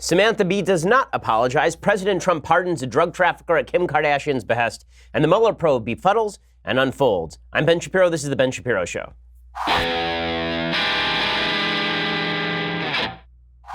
Samantha Bee does not apologize. President Trump pardons a drug trafficker at Kim Kardashian's behest. And the Mueller probe befuddles and unfolds. I'm Ben Shapiro. This is The Ben Shapiro Show.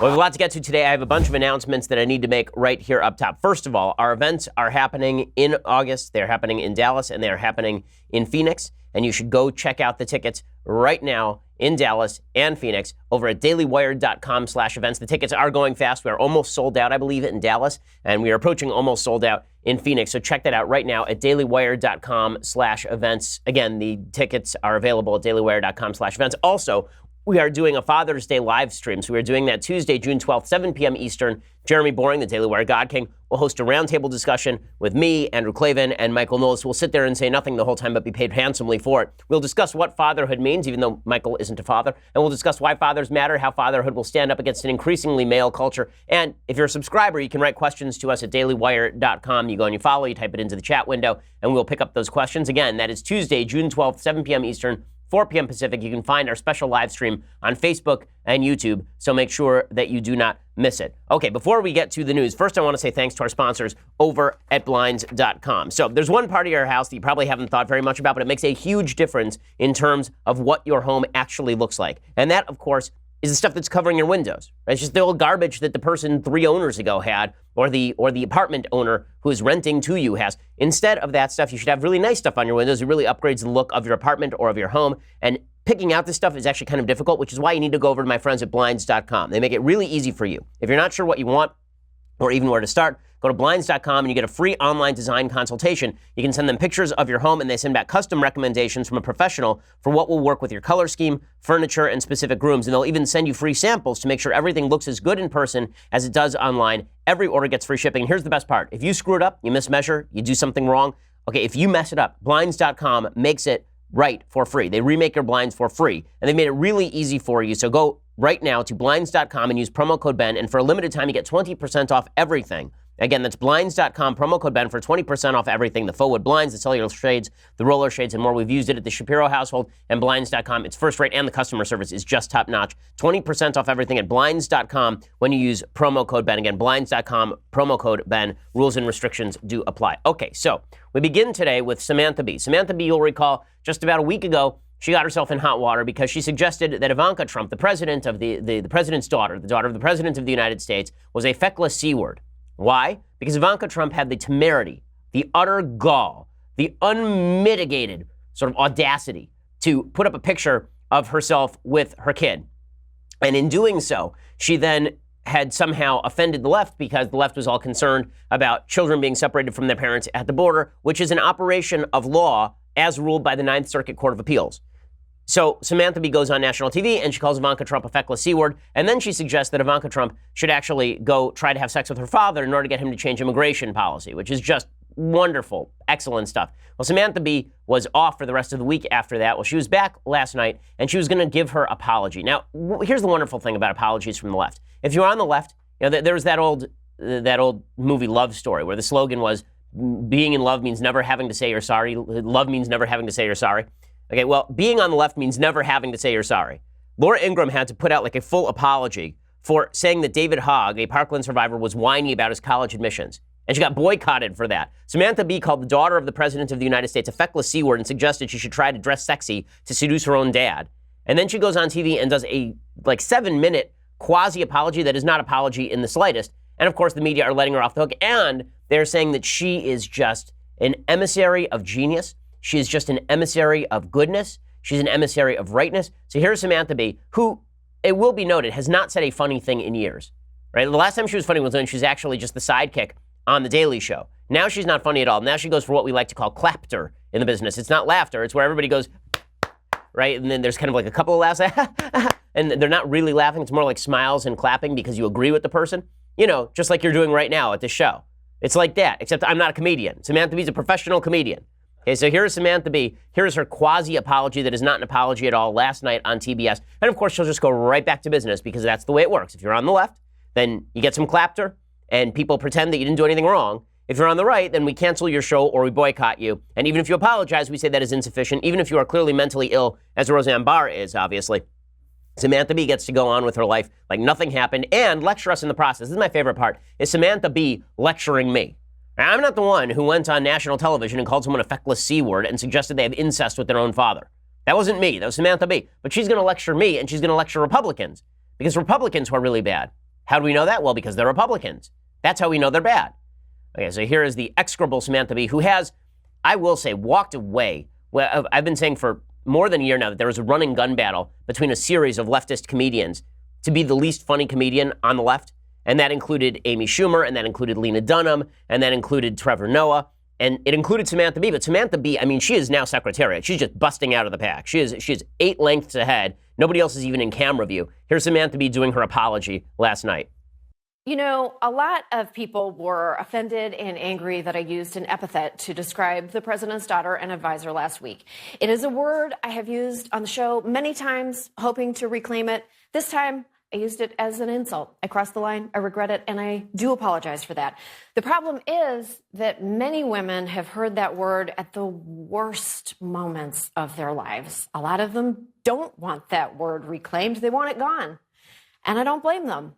Well, we have a lot to get to today. I have a bunch of announcements that I need to make right here up top. First of all, our events are happening in August. They're happening in Dallas, and they're happening in Phoenix. And you should go check out the tickets right now in Dallas and Phoenix over at dailywired.com/events. The tickets are going fast. We are almost sold out, I believe, in Dallas, and we are approaching almost sold out in Phoenix. So check that out right now at dailywired.com/events. Again, the tickets are available at dailywired.com/events. Also, we are doing a Father's Day live stream. So we're doing that Tuesday, June 12th, 7 p.m. Eastern. Jeremy Boring, the Daily Wire God King, will host a roundtable discussion with me, Andrew Klavan, and Michael Knowles. We'll sit there and say nothing the whole time, but be paid handsomely for it. We'll discuss what fatherhood means, even though Michael isn't a father. And we'll discuss why fathers matter, how fatherhood will stand up against an increasingly male culture. And if you're a subscriber, you can write questions to us at dailywire.com. You go and you follow, you type it into the chat window, and we'll pick up those questions. Again, that is Tuesday, June 12th, 7 p.m. Eastern, 4 p.m. Pacific. You can find our special live stream on Facebook and YouTube, so make sure that you do not miss it. Okay, before we get to the news, first I want to say thanks to our sponsors over at Blinds.com. So there's one part of your house that you probably haven't thought very much about, but it makes a huge difference in terms of what your home actually looks like. And that, of course, is the stuff that's covering your windows. Right? It's just the old garbage that the person 3 owners ago had, or the apartment owner who is renting to you has. Instead of that stuff, you should have really nice stuff on your windows. It really upgrades the look of your apartment or of your home. And picking out this stuff is actually kind of difficult, which is why you need to go over to my friends at Blinds.com. They make it really easy for you. If you're not sure what you want or even where to start, go to Blinds.com and you get a free online design consultation. You can send them pictures of your home and they send back custom recommendations from a professional for what will work with your color scheme, furniture, and specific rooms. And they'll even send you free samples to make sure everything looks as good in person as it does online. Every order gets free shipping. And here's the best part. If you screw it up, you mismeasure, you do something wrong, okay, if you mess it up, Blinds.com makes it right for free. They remake your blinds for free. And they've made it really easy for you. So go right now to Blinds.com and use promo code Ben. And for a limited time, you get 20% off everything. Again, that's Blinds.com, promo code Ben for 20% off everything. The faux wood blinds, the cellular shades, the roller shades, and more. We've used it at the Shapiro household and Blinds.com. It's first rate and the customer service is just top notch. 20% off everything at Blinds.com when you use promo code Ben. Again, Blinds.com, promo code Ben. Rules and restrictions do apply. Okay, so we begin today with Samantha Bee. Samantha Bee, you'll recall, just about a week ago, she got herself in hot water because she suggested that Ivanka Trump, the president of the president's daughter, the daughter of the president of the United States, was a feckless C-word. Why? Because Ivanka Trump had the temerity, the utter gall, the unmitigated sort of audacity to put up a picture of herself with her kid. And in doing so, she then had somehow offended the left because the left was all concerned about children being separated from their parents at the border, which is an operation of law as ruled by the Ninth Circuit Court of Appeals. So Samantha Bee goes on national TV and she calls Ivanka Trump a feckless C-word. And then she suggests that Ivanka Trump should actually go try to have sex with her father in order to get him to change immigration policy, which is just wonderful, excellent stuff. Well, Samantha Bee was off for the rest of the week after that. Well, she was back last night and she was going to give her apology. Now, here's the wonderful thing about apologies from the left. If you're on the left, you know, there was that old movie Love Story where the slogan was, being in love means never having to say you're sorry. Love means never having to say you're sorry. Okay, well, being on the left means never having to say you're sorry. Laura Ingraham had to put out like a full apology for saying that David Hogg, a Parkland survivor, was whiny about his college admissions. And she got boycotted for that. Samantha Bee called the daughter of the president of the United States a feckless C-word and suggested she should try to dress sexy to seduce her own dad. And then she goes on TV and does a 7-minute quasi-apology that is not apology in the slightest. And of course, the media are letting her off the hook. And they're saying that she is just an emissary of genius. She is just an emissary of goodness. She's an emissary of rightness. So here's Samantha Bee, who, it will be noted, has not said a funny thing in years. Right? The last time she was funny was when she was actually just the sidekick on The Daily Show. Now she's not funny at all. Now she goes for what we like to call clapter in the business. It's not laughter. It's where everybody goes, right? And then there's kind of like a couple of laughs, and they're not really laughing. It's more like smiles and clapping because you agree with the person. You know, just like you're doing right now at this show. It's like that, except I'm not a comedian. Samantha Bee's a professional comedian. Okay, so here is Samantha Bee. Here is her quasi-apology that is not an apology at all last night on TBS. And of course, she'll just go right back to business because that's the way it works. If you're on the left, then you get some clapter and people pretend that you didn't do anything wrong. If you're on the right, then we cancel your show or we boycott you. And even if you apologize, we say that is insufficient. Even if you are clearly mentally ill, as Roseanne Barr is, obviously, Samantha Bee gets to go on with her life like nothing happened and lecture us in the process. This is my favorite part, is Samantha Bee lecturing me. Now, I'm not the one who went on national television and called someone a feckless C word and suggested they have incest with their own father. That wasn't me. That was Samantha Bee. But she's going to lecture me, and she's going to lecture Republicans, because Republicans are really bad. How do we know that? Well, because they're Republicans. That's how we know they're bad. Okay, so here is the execrable Samantha Bee, who has, I will say, walked away. Well, I've been saying for more than a year now that there was a running gun battle between a series of leftist comedians to be the least funny comedian on the left. And that included Amy Schumer, and that included Lena Dunham, and that included Trevor Noah, and it included Samantha Bee. But Samantha Bee, I mean, she is now Secretariat. She's just busting out of the pack. She is 8 lengths ahead. Nobody else is even in camera view. Here's Samantha Bee doing her apology last night. You know, a lot of people were offended and angry that I used an epithet to describe the president's daughter and advisor last week. It is a word I have used on the show many times, hoping to reclaim it. This time, I used it as an insult. I crossed the line. I regret it, and I do apologize for that. The problem is that many women have heard that word at the worst moments of their lives. A lot of them don't want that word reclaimed. They want it gone, and I don't blame them.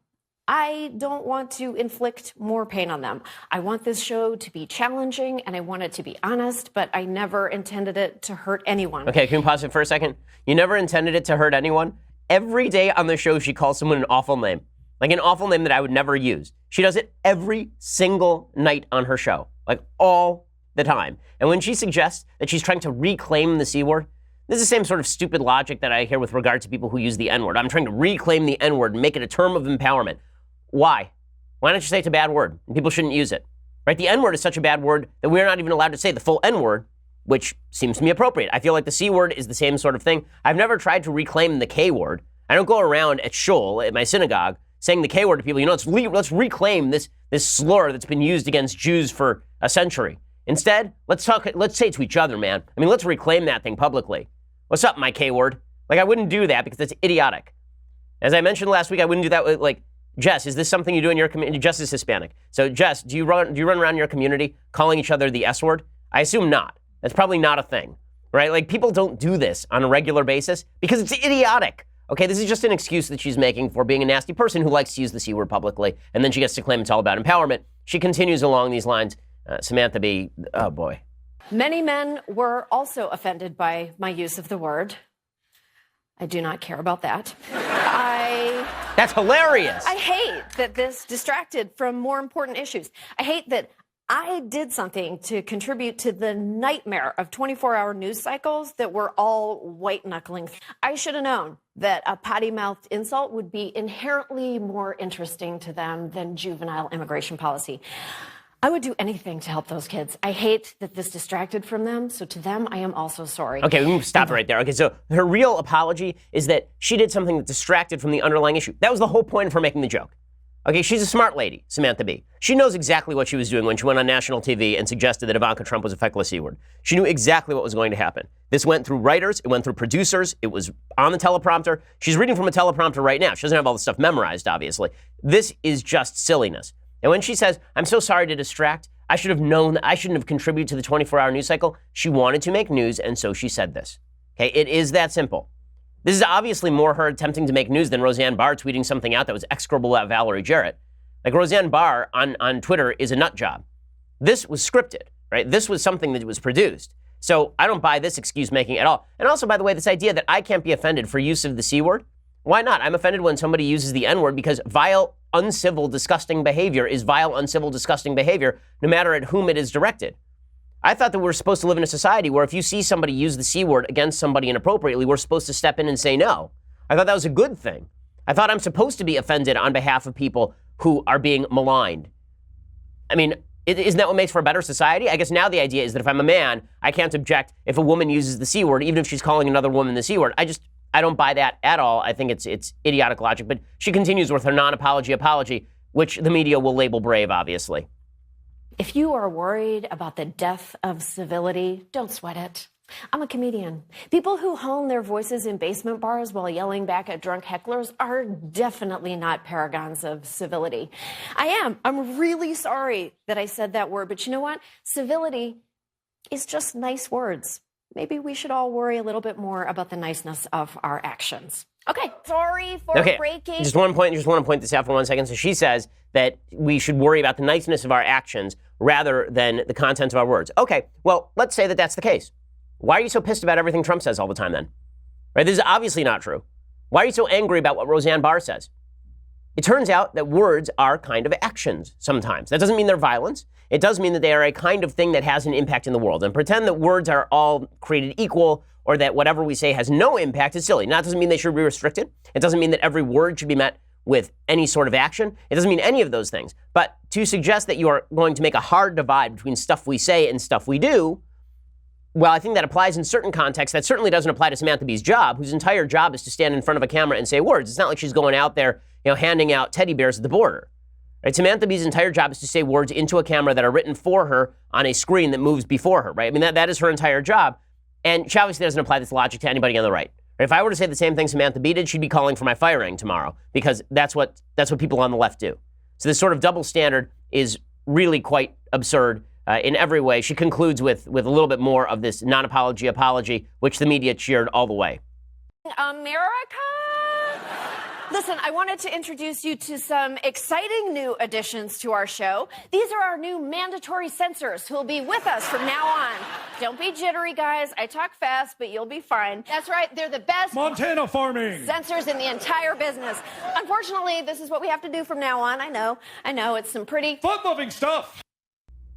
I don't want to inflict more pain on them. I want this show to be challenging, and I want it to be honest, but I never intended it to hurt anyone. Okay, can we pause it for a second? You never intended it to hurt anyone? Every day on the show, she calls someone an awful name, like an awful name that I would never use. She does it every single night on her show, like all the time. And when she suggests that she's trying to reclaim the C word, this is the same sort of stupid logic that I hear with regard to people who use the N word. I'm trying to reclaim the N word and make it a term of empowerment. Why? Why don't you say it's a bad word and people shouldn't use it? Right? The N word is such a bad word that we're not even allowed to say the full N word, which seems to me appropriate. I feel like the C word is the same sort of thing. I've never tried to reclaim the K word. I don't go around at shul, at my synagogue, saying the K word to people. You know, let's reclaim this slur that's been used against Jews for a century. Instead, let's say it to each other, man. I mean, let's reclaim that thing publicly. What's up, my K word? Like, I wouldn't do that because it's idiotic. As I mentioned last week, I wouldn't do that with, like, Jess, is this something you do in your community? Jess is Hispanic. So, Jess, do you run around your community calling each other the S word? I assume not. That's probably not a thing, right? Like, people don't do this on a regular basis because it's idiotic. Okay, this is just an excuse that she's making for being a nasty person who likes to use the C word publicly, and then she gets to claim it's all about empowerment. She continues along these lines. Samantha Bee, oh boy. Many men were also offended by my use of the word. I do not care about that. That's hilarious. I hate that this distracted from more important issues. I hate that I did something to contribute to the nightmare of 24-hour news cycles that were all white-knuckling. I should have known that a potty-mouthed insult would be inherently more interesting to them than juvenile immigration policy. I would do anything to help those kids. I hate that this distracted from them, so to them, I am also sorry. Okay, we can stop right there. Okay, so her real apology is that she did something that distracted from the underlying issue. That was the whole point of her making the joke. Okay, she's a smart lady, Samantha Bee. She knows exactly what she was doing when she went on national TV and suggested that Ivanka Trump was a feckless C word. She knew exactly what was going to happen. This went through writers, it went through producers, it was on the teleprompter. She's reading from a teleprompter right now. She doesn't have all the stuff memorized, obviously. This is just silliness. And when she says, I'm so sorry to distract, I should have known that I shouldn't have contributed to the 24-hour news cycle, she wanted to make news, and so she said this. Okay, it is that simple. This is obviously more her attempting to make news than Roseanne Barr tweeting something out that was execrable about Valerie Jarrett. Like, Roseanne Barr on Twitter is a nut job. This was scripted, right? This was something that was produced. So I don't buy this excuse making at all. And also, by the way, this idea that I can't be offended for use of the C word, why not? I'm offended when somebody uses the N word because vile, uncivil, disgusting behavior is vile, uncivil, disgusting behavior, no matter at whom it is directed. I thought that we're supposed to live in a society where if you see somebody use the C word against somebody inappropriately, we're supposed to step in and say no. I thought that was a good thing. I thought I'm supposed to be offended on behalf of people who are being maligned. I mean, isn't that what makes for a better society? I guess now the idea is that if I'm a man, I can't object if a woman uses the C word, even if she's calling another woman the C word. I don't buy that at all. I think it's idiotic logic. But she continues with her non-apology apology, which the media will label brave, obviously. If you are worried about the death of civility, don't sweat it. I'm a comedian. People who hone their voices in basement bars while yelling back at drunk hecklers are definitely not paragons of civility. I'm really sorry that I said that word, but you know what? Civility is just nice words. maybe we should all worry a little bit more about the niceness of our actions. Okay, sorry for breaking. Just want to point this out for 1 second. So she says that we should worry about the niceness of our actions rather than the content of our words. Okay, well, let's say that that's the case. Why are you so pissed about everything Trump says all the time then? Right? This is obviously not true. Why are you so angry about what Roseanne Barr says? It turns out that words are kind of actions sometimes. That doesn't mean they're violence. It does mean that they are a kind of thing that has an impact in the world. And pretend that words are all created equal or that whatever we say has no impact is silly. Now, that doesn't mean they should be restricted. It doesn't mean that every word should be met with any sort of action. It doesn't mean any of those things. But to suggest that you are going to make a hard divide between stuff we say and stuff we do, well, I think that applies in certain contexts. That certainly doesn't apply to Samantha Bee's job, whose entire job is to stand in front of a camera and say words. It's not like she's going out there, handing out teddy bears at the border. Right? Samantha Bee's entire job is to say words into a camera that are written for her on a screen that moves before her, right? I mean, that is her entire job. And she obviously doesn't apply this logic to anybody on the right. If I were to say the same thing Samantha Bee did, she'd be calling for my firing tomorrow because that's what people on the left do. So this sort of double standard is really quite absurd in every way. She concludes with a little bit more of this non-apology apology, which the media cheered all the way. America? Listen, I wanted to introduce you to some exciting new additions to our show. These are our new mandatory censors who will be with us from now on. Don't be jittery, guys. I talk fast, but you'll be fine. That's right. They're the best Montana farming censors in the entire business. Unfortunately, this is what we have to do from now on. I know. It's some pretty fun-loving stuff.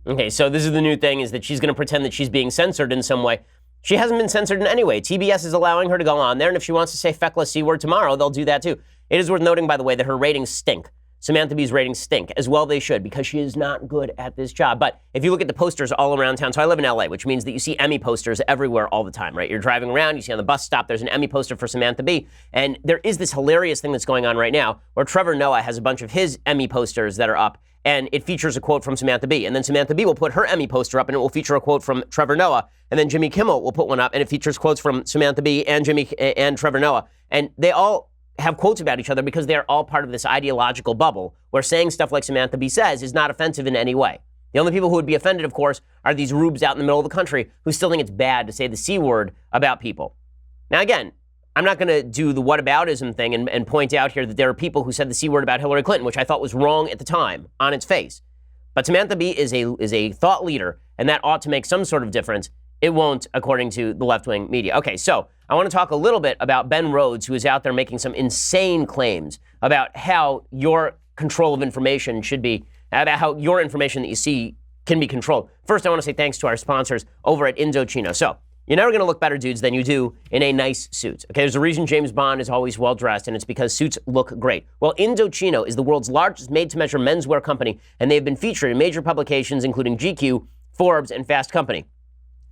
Okay, so this is the new thing, is that she's going to pretend that she's being censored in some way. She hasn't been censored in any way. TBS is allowing her to go on there, and if she wants to say feckless C-word tomorrow, they'll do that too. It is worth noting, by the way, that her ratings stink. Samantha Bee's ratings stink, as well they should, because she is not good at this job. But if you look at the posters all around town, so I live in LA, which means that you see Emmy posters everywhere all the time, right? You're driving around, you see on the bus stop, there's an Emmy poster for Samantha Bee. And there is this hilarious thing that's going on right now, where Trevor Noah has a bunch of his Emmy posters that are up, and it features a quote from Samantha Bee. And then Samantha Bee will put her Emmy poster up, and it will feature a quote from Trevor Noah. And then Jimmy Kimmel will put one up, and it features quotes from Samantha Bee and Trevor Noah. And they all have quotes about each other because they're all part of this ideological bubble where saying stuff like Samantha Bee says is not offensive in any way. The only people who would be offended, of course, are these rubes out in the middle of the country who still think it's bad to say the C word about people. Now, again, I'm not going to do the whataboutism thing and point out here that there are people who said the C word about Hillary Clinton, which I thought was wrong at the time on its face. But Samantha Bee is a thought leader, and that ought to make some sort of difference. It won't, according to the left-wing media. Okay, so I want to talk a little bit about Ben Rhodes, who is out there making some insane claims about how your control of information should be, about how your information that you see can be controlled. First, I want to say thanks to our sponsors over at Indochino. So, you're never going to look better, dudes, than you do in a nice suit. Okay, there's a reason James Bond is always well-dressed, and it's because suits look great. Well, Indochino is the world's largest made-to-measure menswear company, and they've been featured in major publications, including GQ, Forbes, and Fast Company.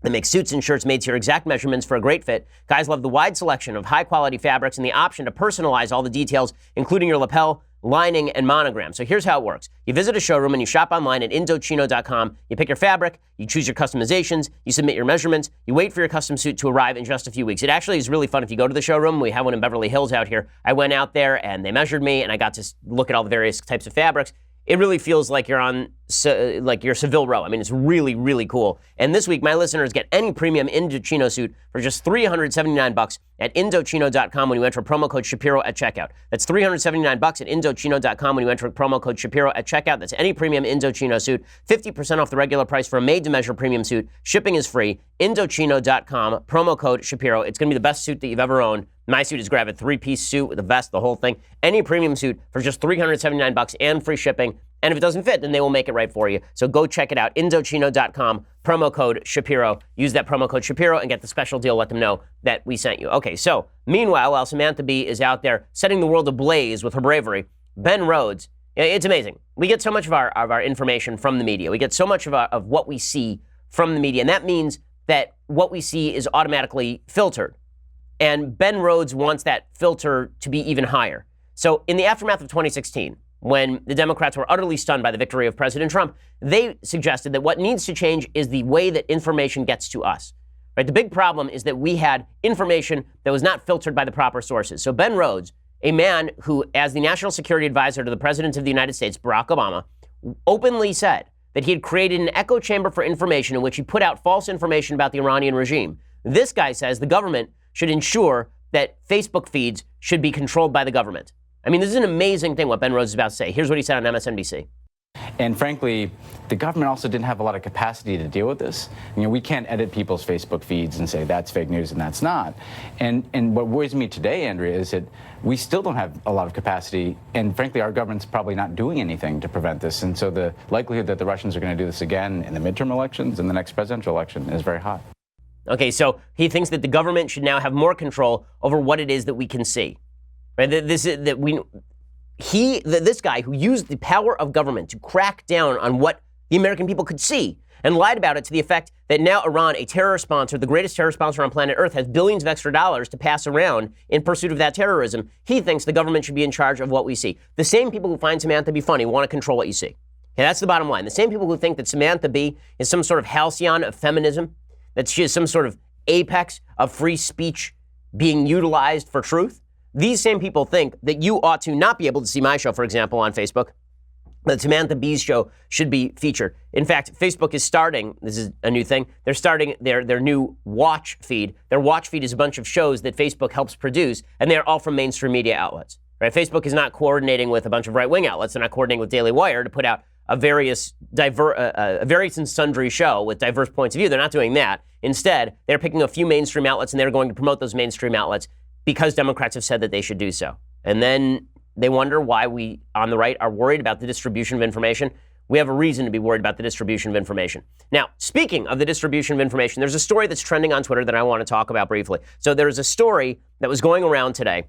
They make suits and shirts made to your exact measurements for a great fit. Guys love the wide selection of high-quality fabrics and the option to personalize all the details, including your lapel, lining, and monogram. So here's how it works. You visit a showroom and you shop online at Indochino.com. You pick your fabric, you choose your customizations, you submit your measurements, you wait for your custom suit to arrive in just a few weeks. It actually is really fun if you go to the showroom. We have one in Beverly Hills out here. I went out there and they measured me and I got to look at all the various types of fabrics. It really feels like you're on your Seville Row. I mean, it's really, really cool. And this week, my listeners get any premium Indochino suit for just $379 at Indochino.com when you enter promo code Shapiro at checkout. That's $379 at Indochino.com when you enter promo code Shapiro at checkout. That's any premium Indochino suit, 50% off the regular price for a made-to-measure premium suit. Shipping is free. Indochino.com, promo code Shapiro. It's going to be the best suit that you've ever owned. My suit is grab a 3-piece suit with a vest, the whole thing. Any premium suit for just $379 and free shipping. And if it doesn't fit, then they will make it right for you. So go check it out. Indochino.com, promo code Shapiro. Use that promo code Shapiro and get the special deal. Let them know that we sent you. Okay, so meanwhile, while Samantha Bee is out there setting the world ablaze with her bravery, Ben Rhodes, it's amazing. We get so much of our information from the media. We get so much of what we see from the media. And that means that what we see is automatically filtered. And Ben Rhodes wants that filter to be even higher. So in the aftermath of 2016, when the Democrats were utterly stunned by the victory of President Trump, they suggested that what needs to change is the way that information gets to us. Right? The big problem is that we had information that was not filtered by the proper sources. So Ben Rhodes, a man who, as the national security advisor to the President of the United States, Barack Obama, openly said that he had created an echo chamber for information in which he put out false information about the Iranian regime. This guy says the government should ensure that Facebook feeds should be controlled by the government. I mean, this is an amazing thing what Ben Rhodes is about to say. Here's what he said on MSNBC. And frankly, the government also didn't have a lot of capacity to deal with this. We can't edit people's Facebook feeds and say that's fake news and that's not. And what worries me today, Andrea, is that we still don't have a lot of capacity. And frankly, our government's probably not doing anything to prevent this. And so the likelihood that the Russians are going to do this again in the midterm elections and the next presidential election is very high. Okay, so he thinks that the government should now have more control over what it is that we can see. Right? This guy who used the power of government to crack down on what the American people could see and lied about it to the effect that now Iran, a terror sponsor, the greatest terror sponsor on planet Earth, has billions of extra dollars to pass around in pursuit of that terrorism. He thinks the government should be in charge of what we see. The same people who find Samantha Bee funny want to control what you see. Okay, that's the bottom line. The same people who think that Samantha Bee is some sort of halcyon of feminism, that she is some sort of apex of free speech being utilized for truth. These same people think that you ought to not be able to see my show, for example, on Facebook, that Samantha Bee's show should be featured. In fact, Facebook is starting, this is a new thing, they're starting their new watch feed. Their watch feed is a bunch of shows that Facebook helps produce, and they're all from mainstream media outlets. Right? Facebook is not coordinating with a bunch of right-wing outlets. They're not coordinating with Daily Wire to put out a various and sundry show with diverse points of view. They're not doing that. Instead, they're picking a few mainstream outlets, and they're going to promote those mainstream outlets because Democrats have said that they should do so. And then they wonder why we, on the right, are worried about the distribution of information. We have a reason to be worried about the distribution of information. Now, speaking of the distribution of information, there's a story that's trending on Twitter that I want to talk about briefly. So there's a story that was going around today,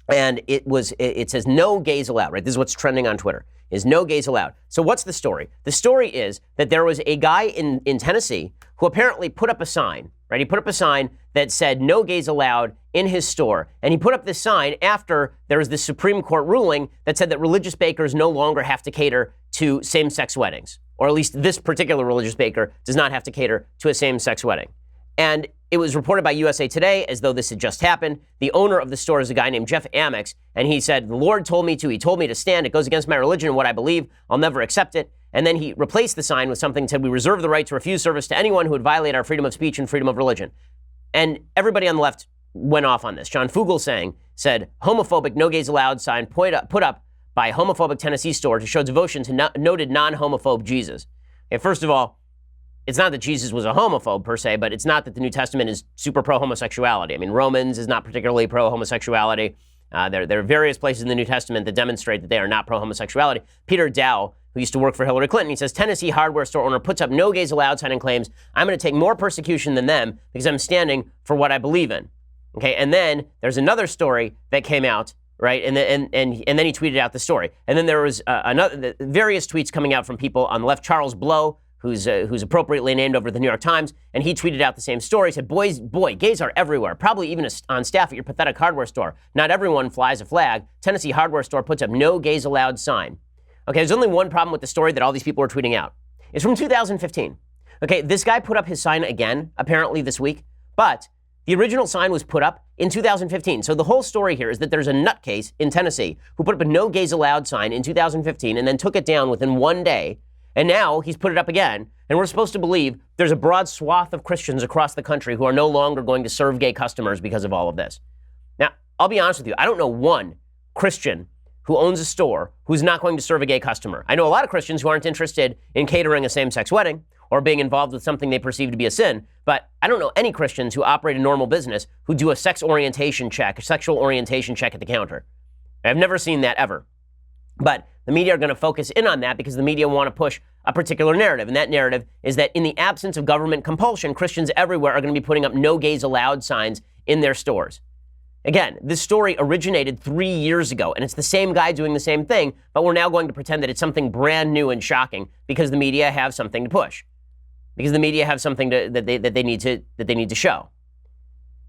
and it says no gays allowed, right? This is what's trending on Twitter, is no gays allowed. So what's the story? The story is that there was a guy in Tennessee who apparently put up a sign, right? He put up a sign that said no gays allowed in his store. And he put up this sign after there was this Supreme Court ruling that said that religious bakers no longer have to cater to same-sex weddings. Or at least this particular religious baker does not have to cater to a same-sex wedding. And it was reported by USA Today as though this had just happened. The owner of the store is a guy named Jeff Amex, and he said, the Lord told me to. He told me to stand. It goes against my religion and what I believe. I'll never accept it. And then he replaced the sign with something that said, we reserve the right to refuse service to anyone who would violate our freedom of speech and freedom of religion. And everybody on the left went off on this. John Fugelsang said, homophobic no gays allowed sign put up by homophobic Tennessee store to show devotion to noted non-homophobe Jesus. Okay, first of all, it's not that Jesus was a homophobe per se, but it's not that the New Testament is super pro-homosexuality. I mean, Romans is not particularly pro-homosexuality. There are various places in the New Testament that demonstrate that they are not pro-homosexuality. Peter Dow, who used to work for Hillary Clinton, he says, Tennessee hardware store owner puts up no gays allowed sign and claims, I'm going to take more persecution than them because I'm standing for what I believe in. Okay, and then there's another story that came out, right? And then he tweeted out the story. And then there was various tweets coming out from people on the left. Charles Blow, who's appropriately named over the New York Times, and he tweeted out the same story. He said, boy, gays are everywhere, probably even on staff at your pathetic hardware store. Not everyone flies a flag. Tennessee hardware store puts up no gays allowed sign. Okay, there's only one problem with the story that all these people are tweeting out. It's from 2015. Okay, this guy put up his sign again, apparently this week, but the original sign was put up in 2015. So the whole story here is that there's a nutcase in Tennessee who put up a no gays allowed sign in 2015 and then took it down within one day. And now he's put it up again. And we're supposed to believe there's a broad swath of Christians across the country who are no longer going to serve gay customers because of all of this. Now, I'll be honest with you. I don't know one Christian who owns a store who's not going to serve a gay customer. I know a lot of Christians who aren't interested in catering a same-sex wedding or being involved with something they perceive to be a sin, but I don't know any Christians who operate a normal business who do a sexual orientation check at the counter. I've never seen that ever. But the media are going to focus in on that because the media want to push a particular narrative. And that narrative is that in the absence of government compulsion, Christians everywhere are going to be putting up no gays allowed signs in their stores. Again, this story originated 3 years ago, and it's the same guy doing the same thing, but we're now going to pretend that it's something brand new and shocking because the media have something to push, because the media have something that they need to show.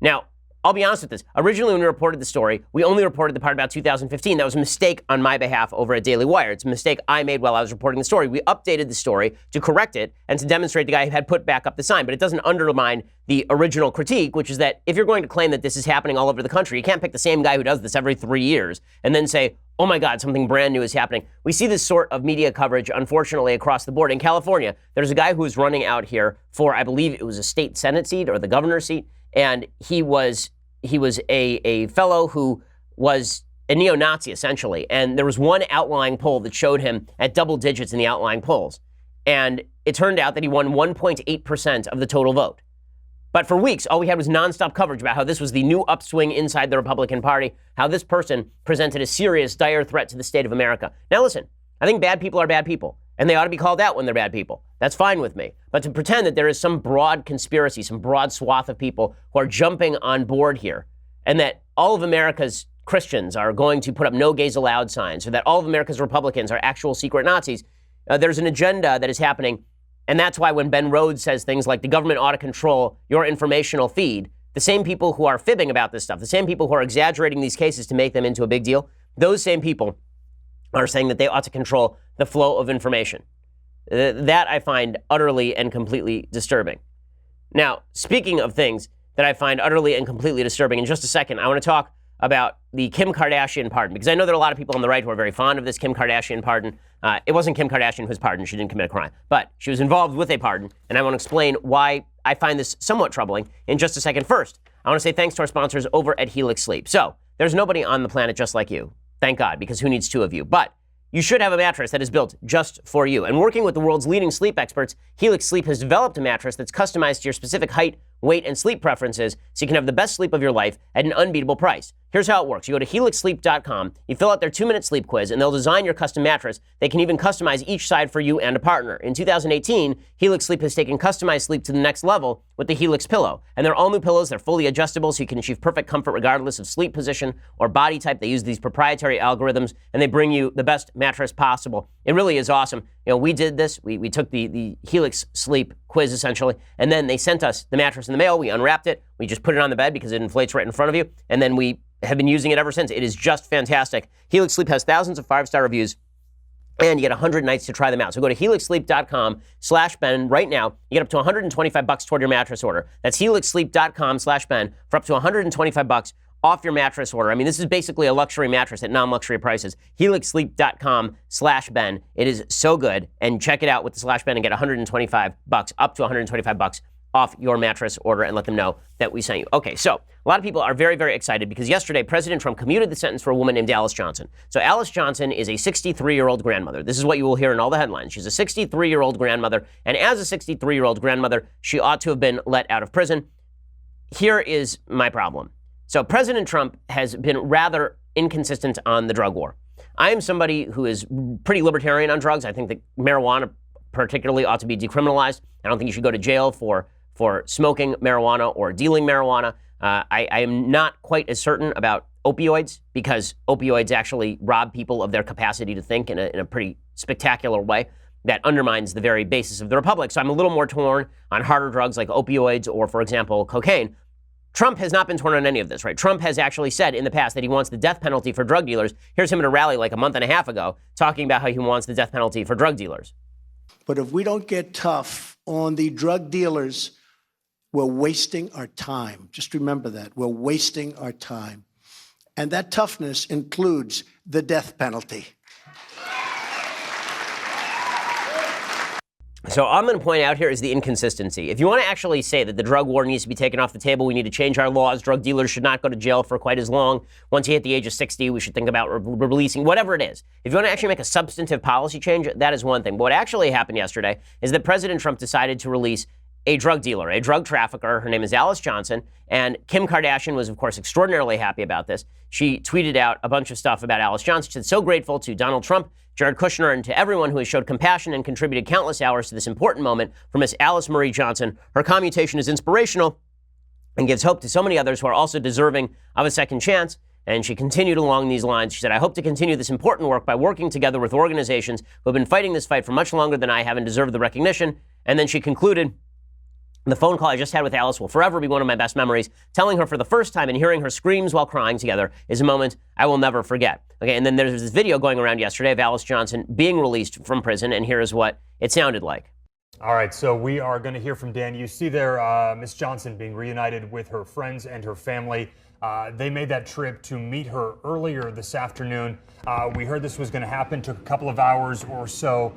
Now, I'll be honest with this. Originally, when we reported the story, we only reported the part about 2015. That was a mistake on my behalf over at Daily Wire. It's a mistake I made while I was reporting the story. We updated the story to correct it and to demonstrate the guy had put back up the sign. But it doesn't undermine the original critique, which is that if you're going to claim that this is happening all over the country, you can't pick the same guy who does this every 3 years and then say, oh my God, something brand new is happening. We see this sort of media coverage, unfortunately, across the board. In California, there's a guy who was running out here for, I believe it was a state Senate seat or the governor's seat, and he was a fellow who was a neo-Nazi, essentially. And there was one outlying poll that showed him at double digits in the outlying polls. And it turned out that he won 1.8% of the total vote. But for weeks, all we had was nonstop coverage about how this was the new upswing inside the Republican Party, how this person presented a serious, dire threat to the state of America. Now listen, I think bad people are bad people, and they ought to be called out when they're bad people. That's fine with me. But to pretend that there is some broad conspiracy, some broad swath of people who are jumping on board here, and that all of America's Christians are going to put up no gays allowed signs, or that all of America's Republicans are actual secret Nazis, there's an agenda that is happening. And that's why when Ben Rhodes says things like the government ought to control your informational feed, the same people who are fibbing about this stuff, the same people who are exaggerating these cases to make them into a big deal, those same people are saying that they ought to control the flow of information. That I find utterly and completely disturbing. Now, speaking of things that I find utterly and completely disturbing, in just a second, I want to talk about the Kim Kardashian pardon, because I know there are a lot of people on the right who are very fond of this Kim Kardashian pardon. It wasn't Kim Kardashian who was pardoned. She didn't commit a crime, but she was involved with a pardon, and I want to explain why I find this somewhat troubling in just a second. First, I want to say thanks to our sponsors over at Helix Sleep. So, there's nobody on the planet just like you. Thank God, because who needs two of you? But you should have a mattress that is built just for you. And working with the world's leading sleep experts, Helix Sleep has developed a mattress that's customized to your specific height, weight, and sleep preferences so you can have the best sleep of your life at an unbeatable price. Here's how it works. You go to helixsleep.com, you fill out their 2-minute sleep quiz, and they'll design your custom mattress. They can even customize each side for you and a partner. In 2018, Helix Sleep has taken customized sleep to the next level with the Helix Pillow. And they're all new pillows. They're fully adjustable so you can achieve perfect comfort regardless of sleep position or body type. They use these proprietary algorithms, and they bring you the best mattress possible. It really is awesome. You know, we did this. We took the Helix Sleep quiz, essentially, and then they sent us the mattress in the mail. We unwrapped it. We just put it on the bed because it inflates right in front of you, and then we have been using it ever since. It is just fantastic. Helix Sleep has thousands of 5-star reviews, and you get 100 nights to try them out. So go to helixsleep.com/Ben right now. You get up to $125 toward your mattress order. That's helixsleep.com/Ben for up to $125 off your mattress order. I mean, this is basically a luxury mattress at non-luxury prices. helixsleep.com/Ben. It is so good. And check it out with the /Ben and get $125, up to $125 off your mattress order, and let them know that we sent you. Okay, so a lot of people are very, very excited because yesterday President Trump commuted the sentence for a woman named Alice Johnson. So Alice Johnson is a 63-year-old grandmother. This is what you will hear in all the headlines. She's a 63-year-old grandmother, and as a 63-year-old grandmother, she ought to have been let out of prison. Here is my problem. So President Trump has been rather inconsistent on the drug war. I am somebody who is pretty libertarian on drugs. I think that marijuana particularly ought to be decriminalized. I don't think you should go to jail for smoking marijuana or dealing marijuana. I am not quite as certain about opioids because opioids actually rob people of their capacity to think in a pretty spectacular way that undermines the very basis of the republic. So I'm a little more torn on harder drugs like opioids or, for example, cocaine. Trump has not been torn on any of this, right? Trump has actually said in the past that he wants the death penalty for drug dealers. Here's him at a rally like a month and a half ago talking about how he wants the death penalty for drug dealers. But if we don't get tough on the drug dealers, we're wasting our time. Just remember that. We're wasting our time. And that toughness includes the death penalty. So all I'm going to point out here is the inconsistency. If you want to actually say that the drug war needs to be taken off the table, we need to change our laws, drug dealers should not go to jail for quite as long. Once you hit the age of 60, we should think about releasing, whatever it is. If you want to actually make a substantive policy change, that is one thing. But what actually happened yesterday is that President Trump decided to release a drug dealer, a drug trafficker. Her name is Alice Johnson. And Kim Kardashian was, of course, extraordinarily happy about this. She tweeted out a bunch of stuff about Alice Johnson. She said, so grateful to Donald Trump, Jared Kushner, and to everyone who has showed compassion and contributed countless hours to this important moment for Miss Alice Marie Johnson. Her commutation is inspirational and gives hope to so many others who are also deserving of a second chance. And she continued along these lines. She said, I hope to continue this important work by working together with organizations who have been fighting this fight for much longer than I have and deserve the recognition. And then she concluded The phone call I just had with Alice will forever be one of my best memories. Telling her for the first time and hearing her screams while crying together is a moment I will never forget. Okay, and then there's this video going around yesterday of Alice Johnson being released from prison, and here is what it sounded like. All right, so we are going to hear from Dan. You see there Miss Johnson being reunited with her friends and her family. They made that trip to meet her earlier this afternoon. We heard this was going to happen. Took a couple of hours or so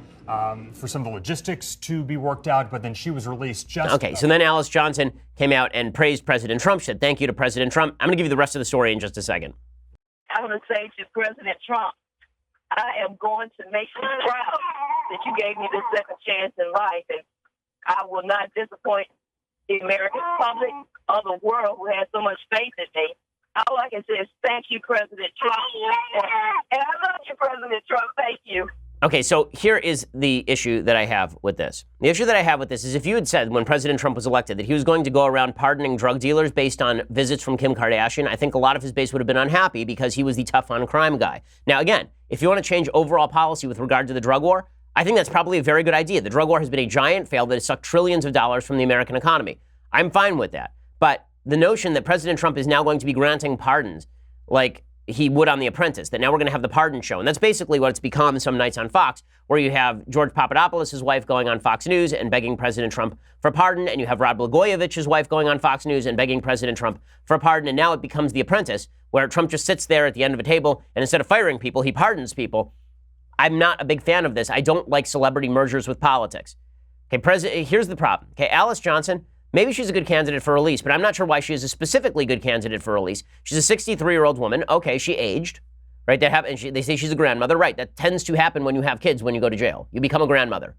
for some of the logistics to be worked out, but then she was released just... Okay, so then Alice Johnson came out and praised President Trump, said thank you to President Trump. I'm going to give you the rest of the story in just a second. I want to say to President Trump, I am going to make you proud that you gave me this second chance in life, and I will not disappoint the American public or the world who has so much faith in me. All I can say is thank you, President Trump. And I love you, President Trump. Thank you. Okay, so here is the issue that I have with this. The issue that I have with this is if you had said when President Trump was elected that he was going to go around pardoning drug dealers based on visits from Kim Kardashian, I think a lot of his base would have been unhappy because he was the tough on crime guy. Now, again, if you want to change overall policy with regard to the drug war, I think that's probably a very good idea. The drug war has been a giant fail that has sucked trillions of dollars from the American economy. I'm fine with that. But the notion that President Trump is now going to be granting pardons like he would on The Apprentice, that now we're going to have the pardon show. And that's basically what it's become some nights on Fox, where you have George Papadopoulos' wife going on Fox News and begging President Trump for pardon, and you have Rod Blagojevich's wife going on Fox News and begging President Trump for pardon, and now it becomes The Apprentice, where Trump just sits there at the end of a table, and instead of firing people, he pardons people. I'm not a big fan of this. I don't like celebrity mergers with politics. Okay, here's the problem. Okay, Alice Johnson, maybe she's a good candidate for release, but I'm not sure why she is a specifically good candidate for release. She's a 63-year-old woman. Okay, she aged, right? They say she's a grandmother. Right, that tends to happen when you have kids when you go to jail. You become a grandmother.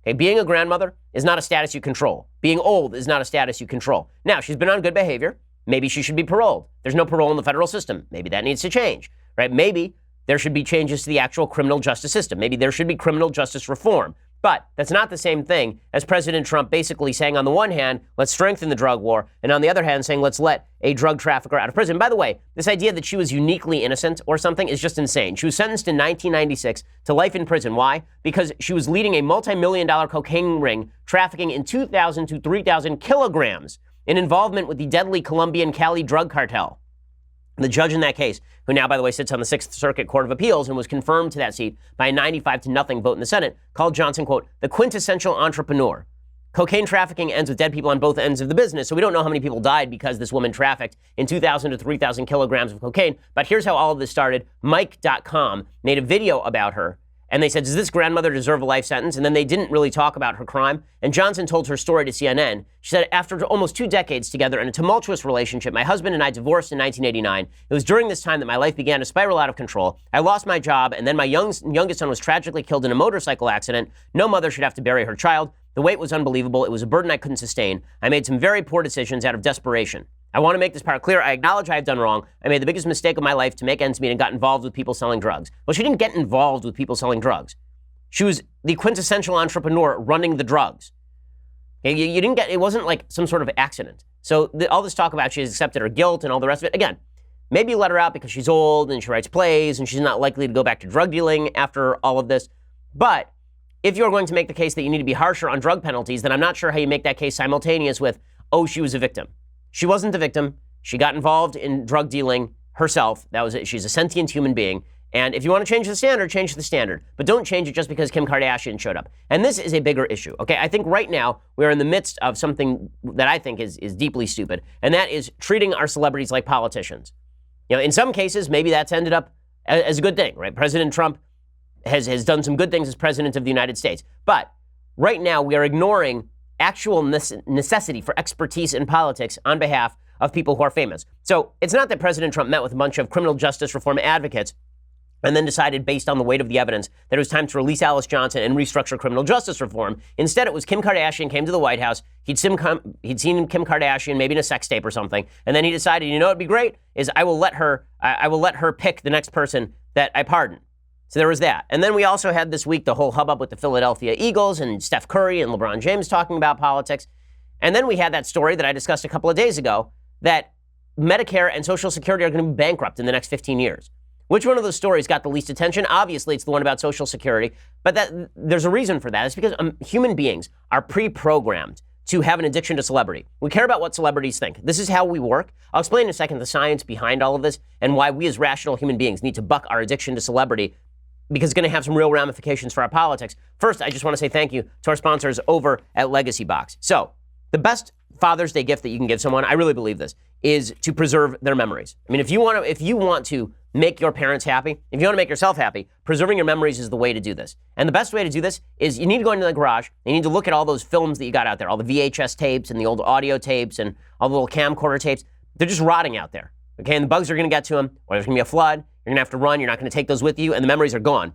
Okay, being a grandmother is not a status you control. Being old is not a status you control. Now, she's been on good behavior. Maybe she should be paroled. There's no parole in the federal system. Maybe that needs to change, right? Maybe there should be changes to the actual criminal justice system. Maybe there should be criminal justice reform. But that's not the same thing as President Trump basically saying, on the one hand, let's strengthen the drug war, and on the other hand, saying, let's let a drug trafficker out of prison. By the way, this idea that she was uniquely innocent or something is just insane. She was sentenced in 1996 to life in prison. Why? Because she was leading a multi-million-dollar cocaine ring, trafficking in 2,000 to 3,000 kilograms in involvement with the deadly Colombian Cali drug cartel. The judge in that case, who now, by the way, sits on the Sixth Circuit Court of Appeals and was confirmed to that seat by a 95-0 vote in the Senate, called Johnson, quote, the quintessential entrepreneur. Cocaine trafficking ends with dead people on both ends of the business, so we don't know how many people died because this woman trafficked in 2,000 to 3,000 kilograms of cocaine. But here's how all of this started. Mike.com made a video about her, and they said, does this grandmother deserve a life sentence? And then they didn't really talk about her crime. And Johnson told her story to CNN. She said, after almost 2 decades together in a tumultuous relationship, my husband and I divorced in 1989. It was during this time that my life began to spiral out of control. I lost my job, and then my youngest son was tragically killed in a motorcycle accident. No mother should have to bury her child. The weight was unbelievable. It was a burden I couldn't sustain. I made some very poor decisions out of desperation. I want to make this part clear. I acknowledge I have done wrong. I made the biggest mistake of my life to make ends meet and got involved with people selling drugs. Well, she didn't get involved with people selling drugs. She was the quintessential entrepreneur running the drugs. You didn't get, it wasn't like some sort of accident. So all this talk about she has accepted her guilt and all the rest of it, again, maybe you let her out because she's old and she writes plays and she's not likely to go back to drug dealing after all of this. But if you're going to make the case that you need to be harsher on drug penalties, then I'm not sure how you make that case simultaneous with, oh, she was a victim. She wasn't the victim. She got involved in drug dealing herself. That was it. She's a sentient human being. And if you want to change the standard, change the standard. But don't change it just because Kim Kardashian showed up. And this is a bigger issue, okay? I think right now we're in the midst of something that I think is deeply stupid, and that is treating our celebrities like politicians. You know, in some cases, maybe that's ended up as a good thing, right? President Trump has done some good things as president of the United States. But right now we are ignoring actual necessity for expertise in politics on behalf of people who are famous. So it's not that President Trump met with a bunch of criminal justice reform advocates and then decided based on the weight of the evidence that it was time to release Alice Johnson and restructure criminal justice reform. Instead, it was Kim Kardashian came to the White House. He'd seen Kim Kardashian maybe in a sex tape or something, and then he decided, you know what'd be great is I will let her pick the next person that I pardon. So there was that. And then we also had this week the whole hubbub with the Philadelphia Eagles and Steph Curry and LeBron James talking about politics. And then we had that story that I discussed a couple of days ago that Medicare and Social Security are going to be bankrupt in the next 15 years. Which one of those stories got the least attention? Obviously, it's the one about Social Security. But there's a reason for that. It's because human beings are pre-programmed to have an addiction to celebrity. We care about what celebrities think. This is how we work. I'll explain in a second the science behind all of this and why we as rational human beings need to buck our addiction to celebrity, because it's going to have some real ramifications for our politics. First, I just want to say thank you to our sponsors over at Legacy Box. So, the best Father's Day gift that you can give someone, I really believe this, is to preserve their memories. I mean, if you want to make your parents happy, if you want to make yourself happy, preserving your memories is the way to do this. And the best way to do this is you need to go into the garage, you need to look at all those films that you got out there, all the VHS tapes and the old audio tapes and all the little camcorder tapes. They're just rotting out there, okay? And the bugs are going to get to them, or there's going to be a flood. You're going to have to run. You're not going to take those with you, and the memories are gone.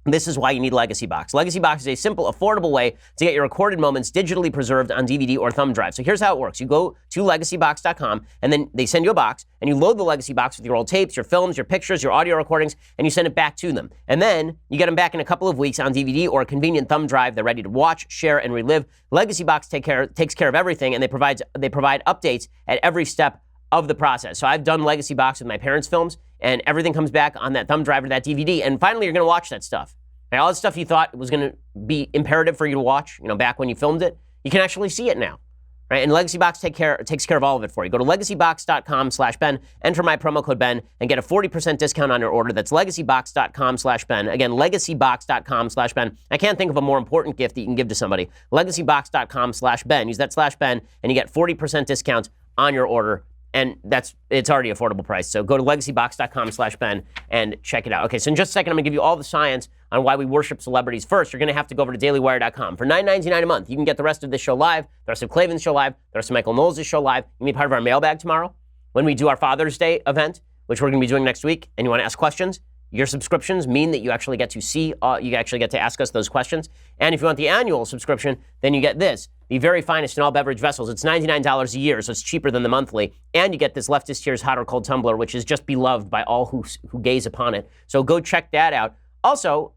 This is why you need Legacy Box. Legacy Box is a simple, affordable way to get your recorded moments digitally preserved on DVD or thumb drive. So here's how it works. You go to legacybox.com, and then they send you a box, and you load the Legacy Box with your old tapes, your films, your pictures, your audio recordings, and you send it back to them. And then you get them back in a couple of weeks on DVD or a convenient thumb drive. They're ready to watch, share, and relive. Legacy Box takes care of everything, and they provide updates at every step of the process. So I've done Legacy Box with my parents' films, and everything comes back on that thumb drive or that DVD, and finally you're going to watch that stuff. And all the stuff you thought was going to be imperative for you to watch, back when you filmed it, you can actually see it now, right? And Legacy Box takes care of all of it for you. Go to legacybox.com/Ben, enter my promo code Ben, and get a 40% discount on your order. That's legacybox.com/Ben. Again, legacybox.com/Ben. I can't think of a more important gift that you can give to somebody. Legacybox.com/Ben. Use that /Ben, and you get 40% discount on your order. And it's already an affordable price. So go to legacybox.com/Ben and check it out. Okay, so in just a second, I'm going to give you all the science on why we worship celebrities. First, you're going to have to go over to dailywire.com. For $9.99 a month, you can get the rest of this show live, the rest of Klavan's show live, the rest of Michael Knowles' show live. You can be part of our mailbag tomorrow when we do our Father's Day event, which we're going to be doing next week, and you want to ask questions. Your subscriptions mean that you actually get to see, you actually get to ask us those questions. And if you want the annual subscription, then you get this, the very finest in all beverage vessels. It's $99 a year, so it's cheaper than the monthly. And you get this Leftist Tears Hot or Cold Tumbler, which is just beloved by all who gaze upon it. So go check that out. Also,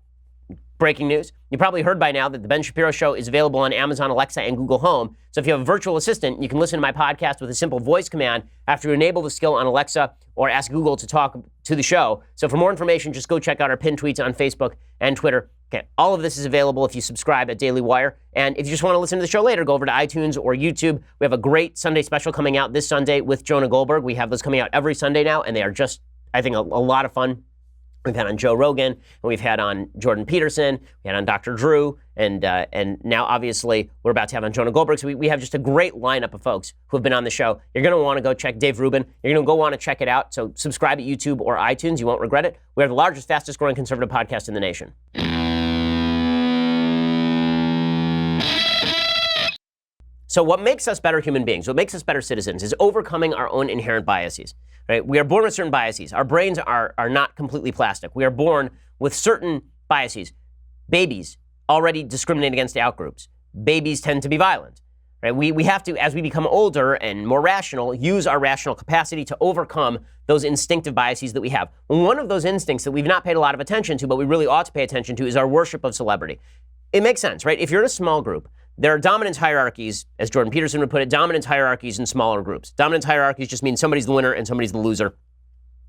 breaking news, you probably heard by now that the Ben Shapiro Show is available on Amazon Alexa and Google Home. So if you have a virtual assistant, you can listen to my podcast with a simple voice command after you enable the skill on Alexa or ask Google to talk to the show. So for more information, just go check out our pinned tweets on Facebook and Twitter. Okay, all of this is available if you subscribe at Daily Wire. And if you just want to listen to the show later, go over to iTunes or YouTube. We have a great Sunday special coming out this Sunday with Jonah Goldberg. We have those coming out every Sunday now, and they are just, I think, a lot of fun. We've had on Joe Rogan, and we've had on Jordan Peterson, we had on Dr. Drew, and now obviously we're about to have on Jonah Goldberg. So we have just a great lineup of folks who have been on the show. You're going to want to go check Dave Rubin. You're going to go want to check it out. So subscribe at YouTube or iTunes. You won't regret it. We are the largest, fastest growing conservative podcast in the nation. So what makes us better human beings, what makes us better citizens, is overcoming our own inherent biases. Right? We are born with certain biases. Our brains are not completely plastic. We are born with certain biases. Babies already discriminate against outgroups. Babies tend to be violent. Right? We have to, as we become older and more rational, use our rational capacity to overcome those instinctive biases that we have. One of those instincts that we've not paid a lot of attention to, but we really ought to pay attention to, is our worship of celebrity. It makes sense, right? If you're in a small group, there are dominance hierarchies, as Jordan Peterson would put it, dominance hierarchies in smaller groups. Dominance hierarchies just means somebody's the winner and somebody's the loser.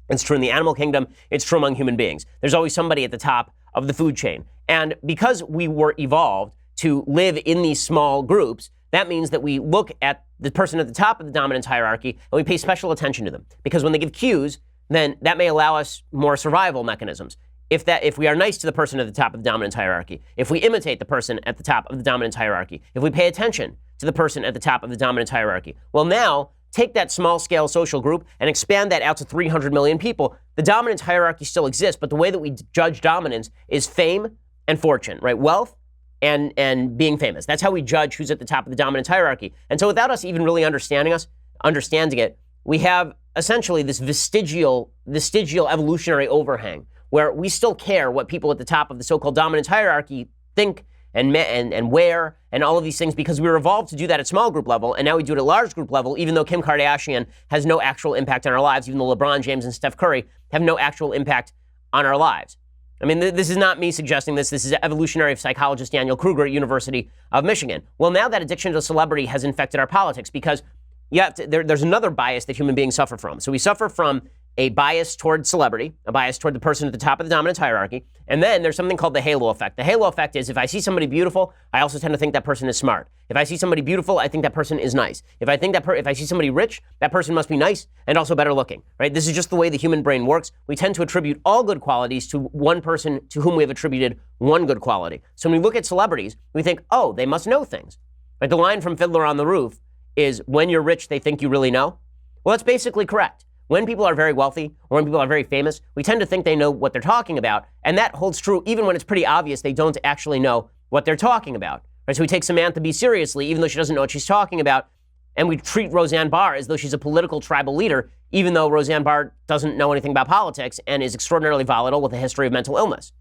It's true in the animal kingdom. It's true among human beings. There's always somebody at the top of the food chain. And because we were evolved to live in these small groups, that means that we look at the person at the top of the dominance hierarchy and we pay special attention to them. Because when they give cues, then that may allow us more survival mechanisms. If we are nice to the person at the top of the dominance hierarchy, if we imitate the person at the top of the dominance hierarchy, if we pay attention to the person at the top of the dominance hierarchy, well, now take that small-scale social group and expand that out to 300 million people. The dominance hierarchy still exists, but the way that we judge dominance is fame and fortune, right? Wealth and being famous. That's how we judge who's at the top of the dominance hierarchy. And so without us even really understanding it, we have essentially this vestigial evolutionary overhang, where we still care what people at the top of the so-called dominance hierarchy think and wear and all of these things, because we were evolved to do that at small group level, and now we do it at large group level, even though Kim Kardashian has no actual impact on our lives, even though LeBron James and Steph Curry have no actual impact on our lives. I mean, this is not me suggesting this. This is evolutionary psychologist Daniel Kruger at University of Michigan. Well, now that addiction to celebrity has infected our politics, because there's another bias that human beings suffer from. So we suffer from a bias toward celebrity, a bias toward the person at the top of the dominant hierarchy. And then there's something called the halo effect. The halo effect is if I see somebody beautiful, I also tend to think that person is smart. If I see somebody beautiful, I think that person is nice. If I see somebody rich, that person must be nice and also better looking, right? This is just the way the human brain works. We tend to attribute all good qualities to one person to whom we have attributed one good quality. So when we look at celebrities, we think, oh, they must know things. Right? The line from Fiddler on the Roof is, when you're rich, they think you really know. Well, that's basically correct. When people are very wealthy or when people are very famous, we tend to think they know what they're talking about. And that holds true even when it's pretty obvious they don't actually know what they're talking about. Right? So we take Samantha Bee seriously, even though she doesn't know what she's talking about. And we treat Roseanne Barr as though she's a political tribal leader, even though Roseanne Barr doesn't know anything about politics and is extraordinarily volatile with a history of mental illness.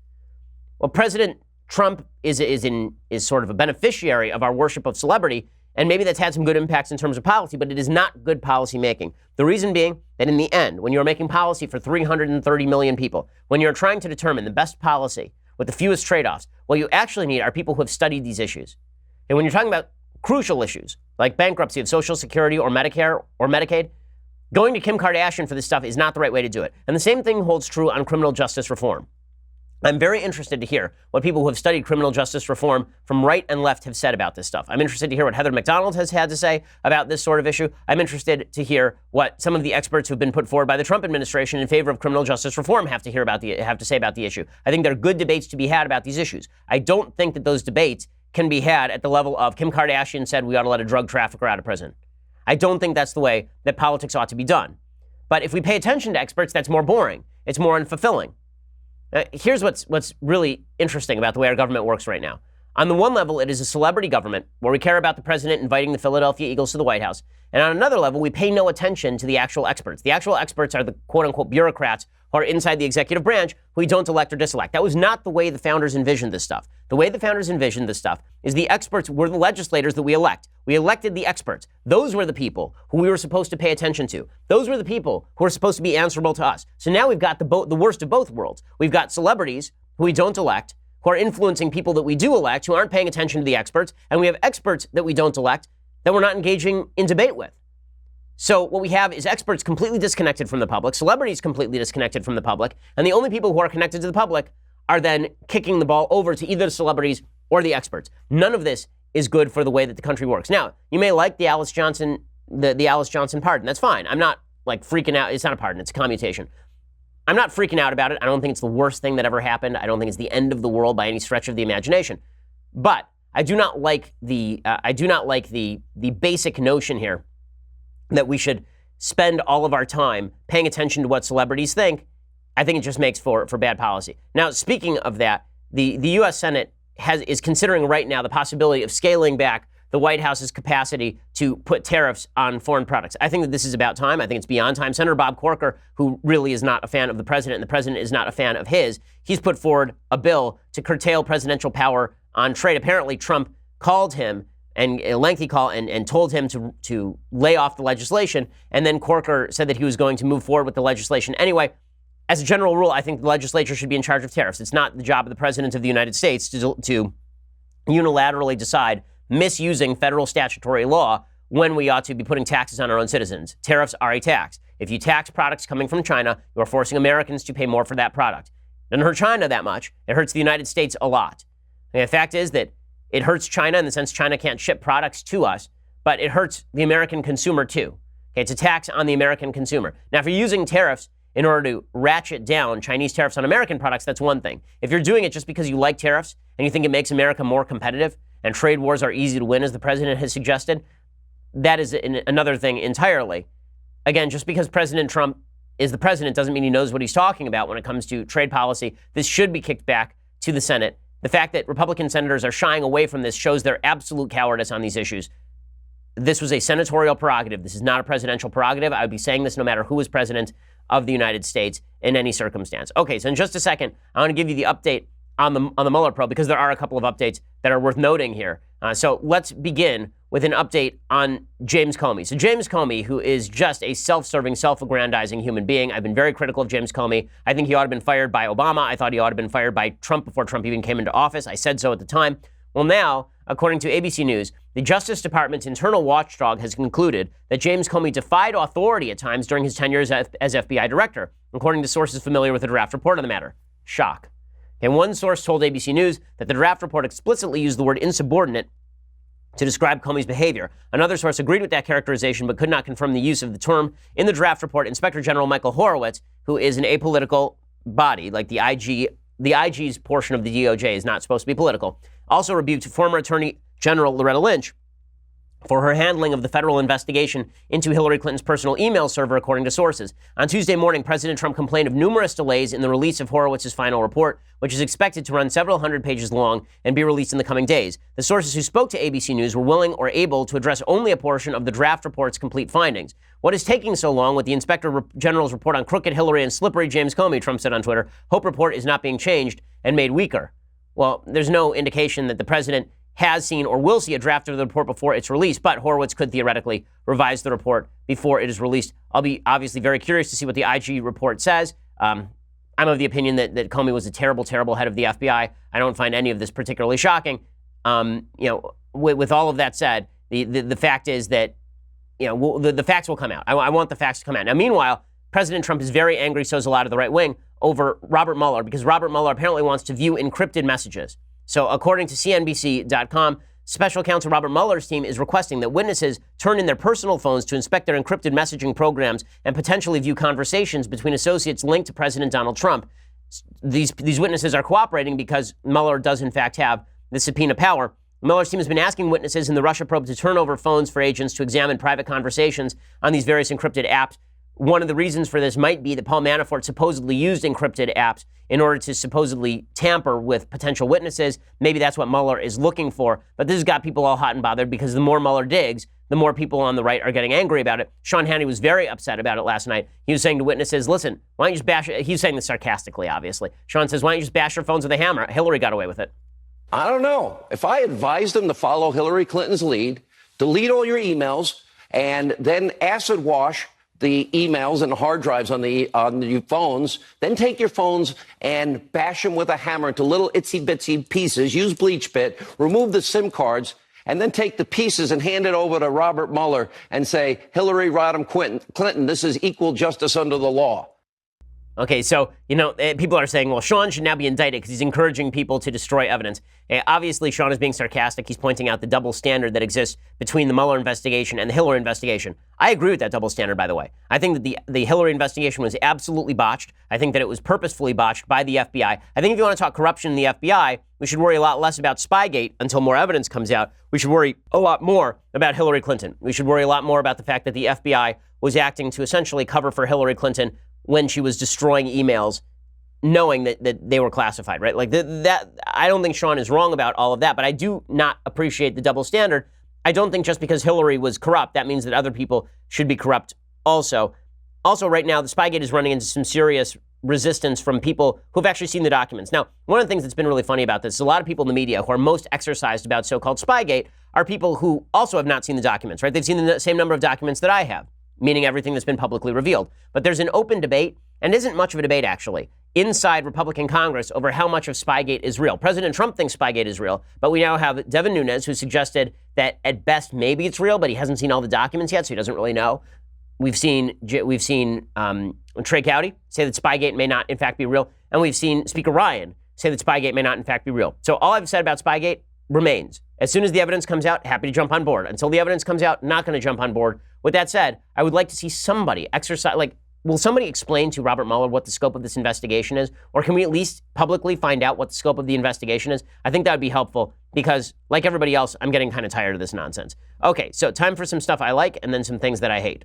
Well, President Trump is sort of a beneficiary of our worship of celebrity. And maybe that's had some good impacts in terms of policy, but it is not good policy making. The reason being that in the end, when you're making policy for 330 million people, when you're trying to determine the best policy with the fewest trade-offs, what you actually need are people who have studied these issues. And when you're talking about crucial issues like bankruptcy of Social Security or Medicare or Medicaid, going to Kim Kardashian for this stuff is not the right way to do it. And the same thing holds true on criminal justice reform. I'm very interested to hear what people who have studied criminal justice reform from right and left have said about this stuff. I'm interested to hear what Heather McDonald has had to say about this sort of issue. I'm interested to hear what some of the experts who've been put forward by the Trump administration in favor of criminal justice reform have to say about the issue. I think there are good debates to be had about these issues. I don't think that those debates can be had at the level of Kim Kardashian said we ought to let a drug trafficker out of prison. I don't think that's the way that politics ought to be done. But if we pay attention to experts, that's more boring. It's more unfulfilling. Here's what's really interesting about the way our government works right now. On the one level, it is a celebrity government where we care about the president inviting the Philadelphia Eagles to the White House. And on another level, we pay no attention to the actual experts. The actual experts are the quote-unquote bureaucrats who are inside the executive branch who we don't elect or diselect. That was not the way the founders envisioned this stuff. The way the founders envisioned this stuff is the experts were the legislators that we elect. We elected the experts. Those were the people who we were supposed to pay attention to. Those were the people who were supposed to be answerable to us. So now we've got the worst of both worlds. We've got celebrities who we don't elect, who are influencing people that we do elect, who aren't paying attention to the experts, and we have experts that we don't elect that we're not engaging in debate with. So what we have is experts completely disconnected from the public, celebrities completely disconnected from the public, and the only people who are connected to the public are then kicking the ball over to either the celebrities or the experts. None of this is good for the way that the country works. Now, you may like the Alice Johnson pardon. That's fine. I'm not like freaking out. It's not a pardon. It's a commutation. I'm not freaking out about it. I don't think it's the worst thing that ever happened. I don't think it's the end of the world by any stretch of the imagination. But I do not like the basic notion here that we should spend all of our time paying attention to what celebrities think. I think it just makes for bad policy. Now, speaking of that, the U.S. Senate is considering right now the possibility of scaling back the White House's capacity to put tariffs on foreign products. I think that this is about time. I think it's beyond time. Senator Bob Corker, who really is not a fan of the president, and the president is not a fan of his, he's put forward a bill to curtail presidential power on trade. Apparently, Trump called him and a lengthy call and told him to lay off the legislation. And then Corker said that he was going to move forward with the legislation anyway. As a general rule, I think the legislature should be in charge of tariffs. It's not the job of the president of the United States to unilaterally decide misusing federal statutory law when we ought to be putting taxes on our own citizens. Tariffs are a tax. If you tax products coming from China, you are forcing Americans to pay more for that product. It doesn't hurt China that much. It hurts the United States a lot. And the fact is that it hurts China in the sense China can't ship products to us, but it hurts the American consumer too. Okay, it's a tax on the American consumer. Now, if you're using tariffs in order to ratchet down Chinese tariffs on American products, that's one thing. If you're doing it just because you like tariffs and you think it makes America more competitive and trade wars are easy to win, as the president has suggested, that is another thing entirely. Again, just because President Trump is the president doesn't mean he knows what he's talking about when it comes to trade policy. This should be kicked back to the Senate. The fact that Republican senators are shying away from this shows their absolute cowardice on these issues. This was a senatorial prerogative. This is not a presidential prerogative. I would be saying this no matter who was president of the United States in any circumstance. Okay, so in just a second, I want to give you the update on the Mueller probe because there are a couple of updates that are worth noting here. So let's begin with an update on James Comey. So James Comey, who is just a self-serving, self-aggrandizing human being. I've been very critical of James Comey. I think he ought to have been fired by Obama. I thought he ought to have been fired by Trump before Trump even came into office. I said so at the time. Well, now, according to ABC News, the Justice Department's internal watchdog has concluded that James Comey defied authority at times during his tenure as FBI director, according to sources familiar with the draft report on the matter. Shock. And one source told ABC News that the draft report explicitly used the word insubordinate to describe Comey's behavior. Another source agreed with that characterization but could not confirm the use of the term. In the draft report, Inspector General Michael Horowitz, who is an apolitical body, like the IG's portion of the DOJ is not supposed to be political, also rebuked former Attorney General Loretta Lynch for her handling of the federal investigation into Hillary Clinton's personal email server, according to sources. On Tuesday morning, President Trump complained of numerous delays in the release of Horowitz's final report, which is expected to run several hundred pages long and be released in the coming days. The sources who spoke to ABC News were willing or able to address only a portion of the draft report's complete findings. What is taking so long with the Inspector General's report on crooked Hillary and slippery James Comey, Trump said on Twitter. Hope report is not being changed and made weaker. Well, there's no indication that the president has seen or will see a draft of the report before it's released, but Horowitz could theoretically revise the report before it is released. I'll be obviously very curious to see what the IG report says. I'm of the opinion that Comey was a terrible, terrible head of the FBI. I don't find any of this particularly shocking. With all of that said, the fact is that the facts will come out. I want the facts to come out. Now, meanwhile, President Trump is very angry, so is a lot of the right wing, over Robert Mueller, because Robert Mueller apparently wants to view encrypted messages. So according to CNBC.com, Special Counsel Robert Mueller's team is requesting that witnesses turn in their personal phones to inspect their encrypted messaging programs and potentially view conversations between associates linked to President Donald Trump. These witnesses are cooperating because Mueller does, in fact, have the subpoena power. Mueller's team has been asking witnesses in the Russia probe to turn over phones for agents to examine private conversations on these various encrypted apps. One of the reasons for this might be that Paul Manafort supposedly used encrypted apps in order to supposedly tamper with potential witnesses. Maybe that's what Mueller is looking for. But this has got people all hot and bothered because the more Mueller digs, the more people on the right are getting angry about it. Sean Hannity was very upset about it last night. He was saying to witnesses, listen, why don't you just bash it? He's saying this sarcastically, obviously. Sean says, why don't you just bash your phones with a hammer? Hillary got away with it. I don't know. If I advised them to follow Hillary Clinton's lead, delete all your emails, and then acid wash the emails and hard drives on the phones, then take your phones and bash them with a hammer into little itsy bitsy pieces, use bleach bit, remove the SIM cards, and then take the pieces and hand it over to Robert Mueller and say, Hillary Rodham Clinton, this is equal justice under the law. Okay, so, people are saying, well, Sean should now be indicted because he's encouraging people to destroy evidence. Obviously, Sean is being sarcastic. He's pointing out the double standard that exists between the Mueller investigation and the Hillary investigation. I agree with that double standard, by the way. I think that the Hillary investigation was absolutely botched. I think that it was purposefully botched by the FBI. I think if you want to talk corruption in the FBI, we should worry a lot less about Spygate until more evidence comes out. We should worry a lot more about Hillary Clinton. We should worry a lot more about the fact that the FBI was acting to essentially cover for Hillary Clinton when she was destroying emails, knowing that they were classified, right? Like that, I don't think Sean is wrong about all of that, but I do not appreciate the double standard. I don't think just because Hillary was corrupt, that means that other people should be corrupt also. Also, right now, the Spygate is running into some serious resistance from people who've actually seen the documents. Now, one of the things that's been really funny about this is a lot of people in the media who are most exercised about so-called Spygate are people who also have not seen the documents, right? They've seen the same number of documents that I have, meaning everything that's been publicly revealed. But there's an open debate, and isn't much of a debate, actually, inside Republican Congress over how much of Spygate is real. President Trump thinks Spygate is real, but we now have Devin Nunes, who suggested that at best maybe it's real, but he hasn't seen all the documents yet, so he doesn't really know. We've seen Trey Gowdy say that Spygate may not, in fact, be real, and we've seen Speaker Ryan say that Spygate may not, in fact, be real. So all I've said about Spygate remains. As soon as the evidence comes out, happy to jump on board. Until the evidence comes out, not going to jump on board. With that said, I would like to see somebody exercise, will somebody explain to Robert Mueller what the scope of this investigation is? Or can we at least publicly find out what the scope of the investigation is? I think that would be helpful because, like everybody else, I'm getting kind of tired of this nonsense. Okay, so time for some stuff I like and then some things that I hate.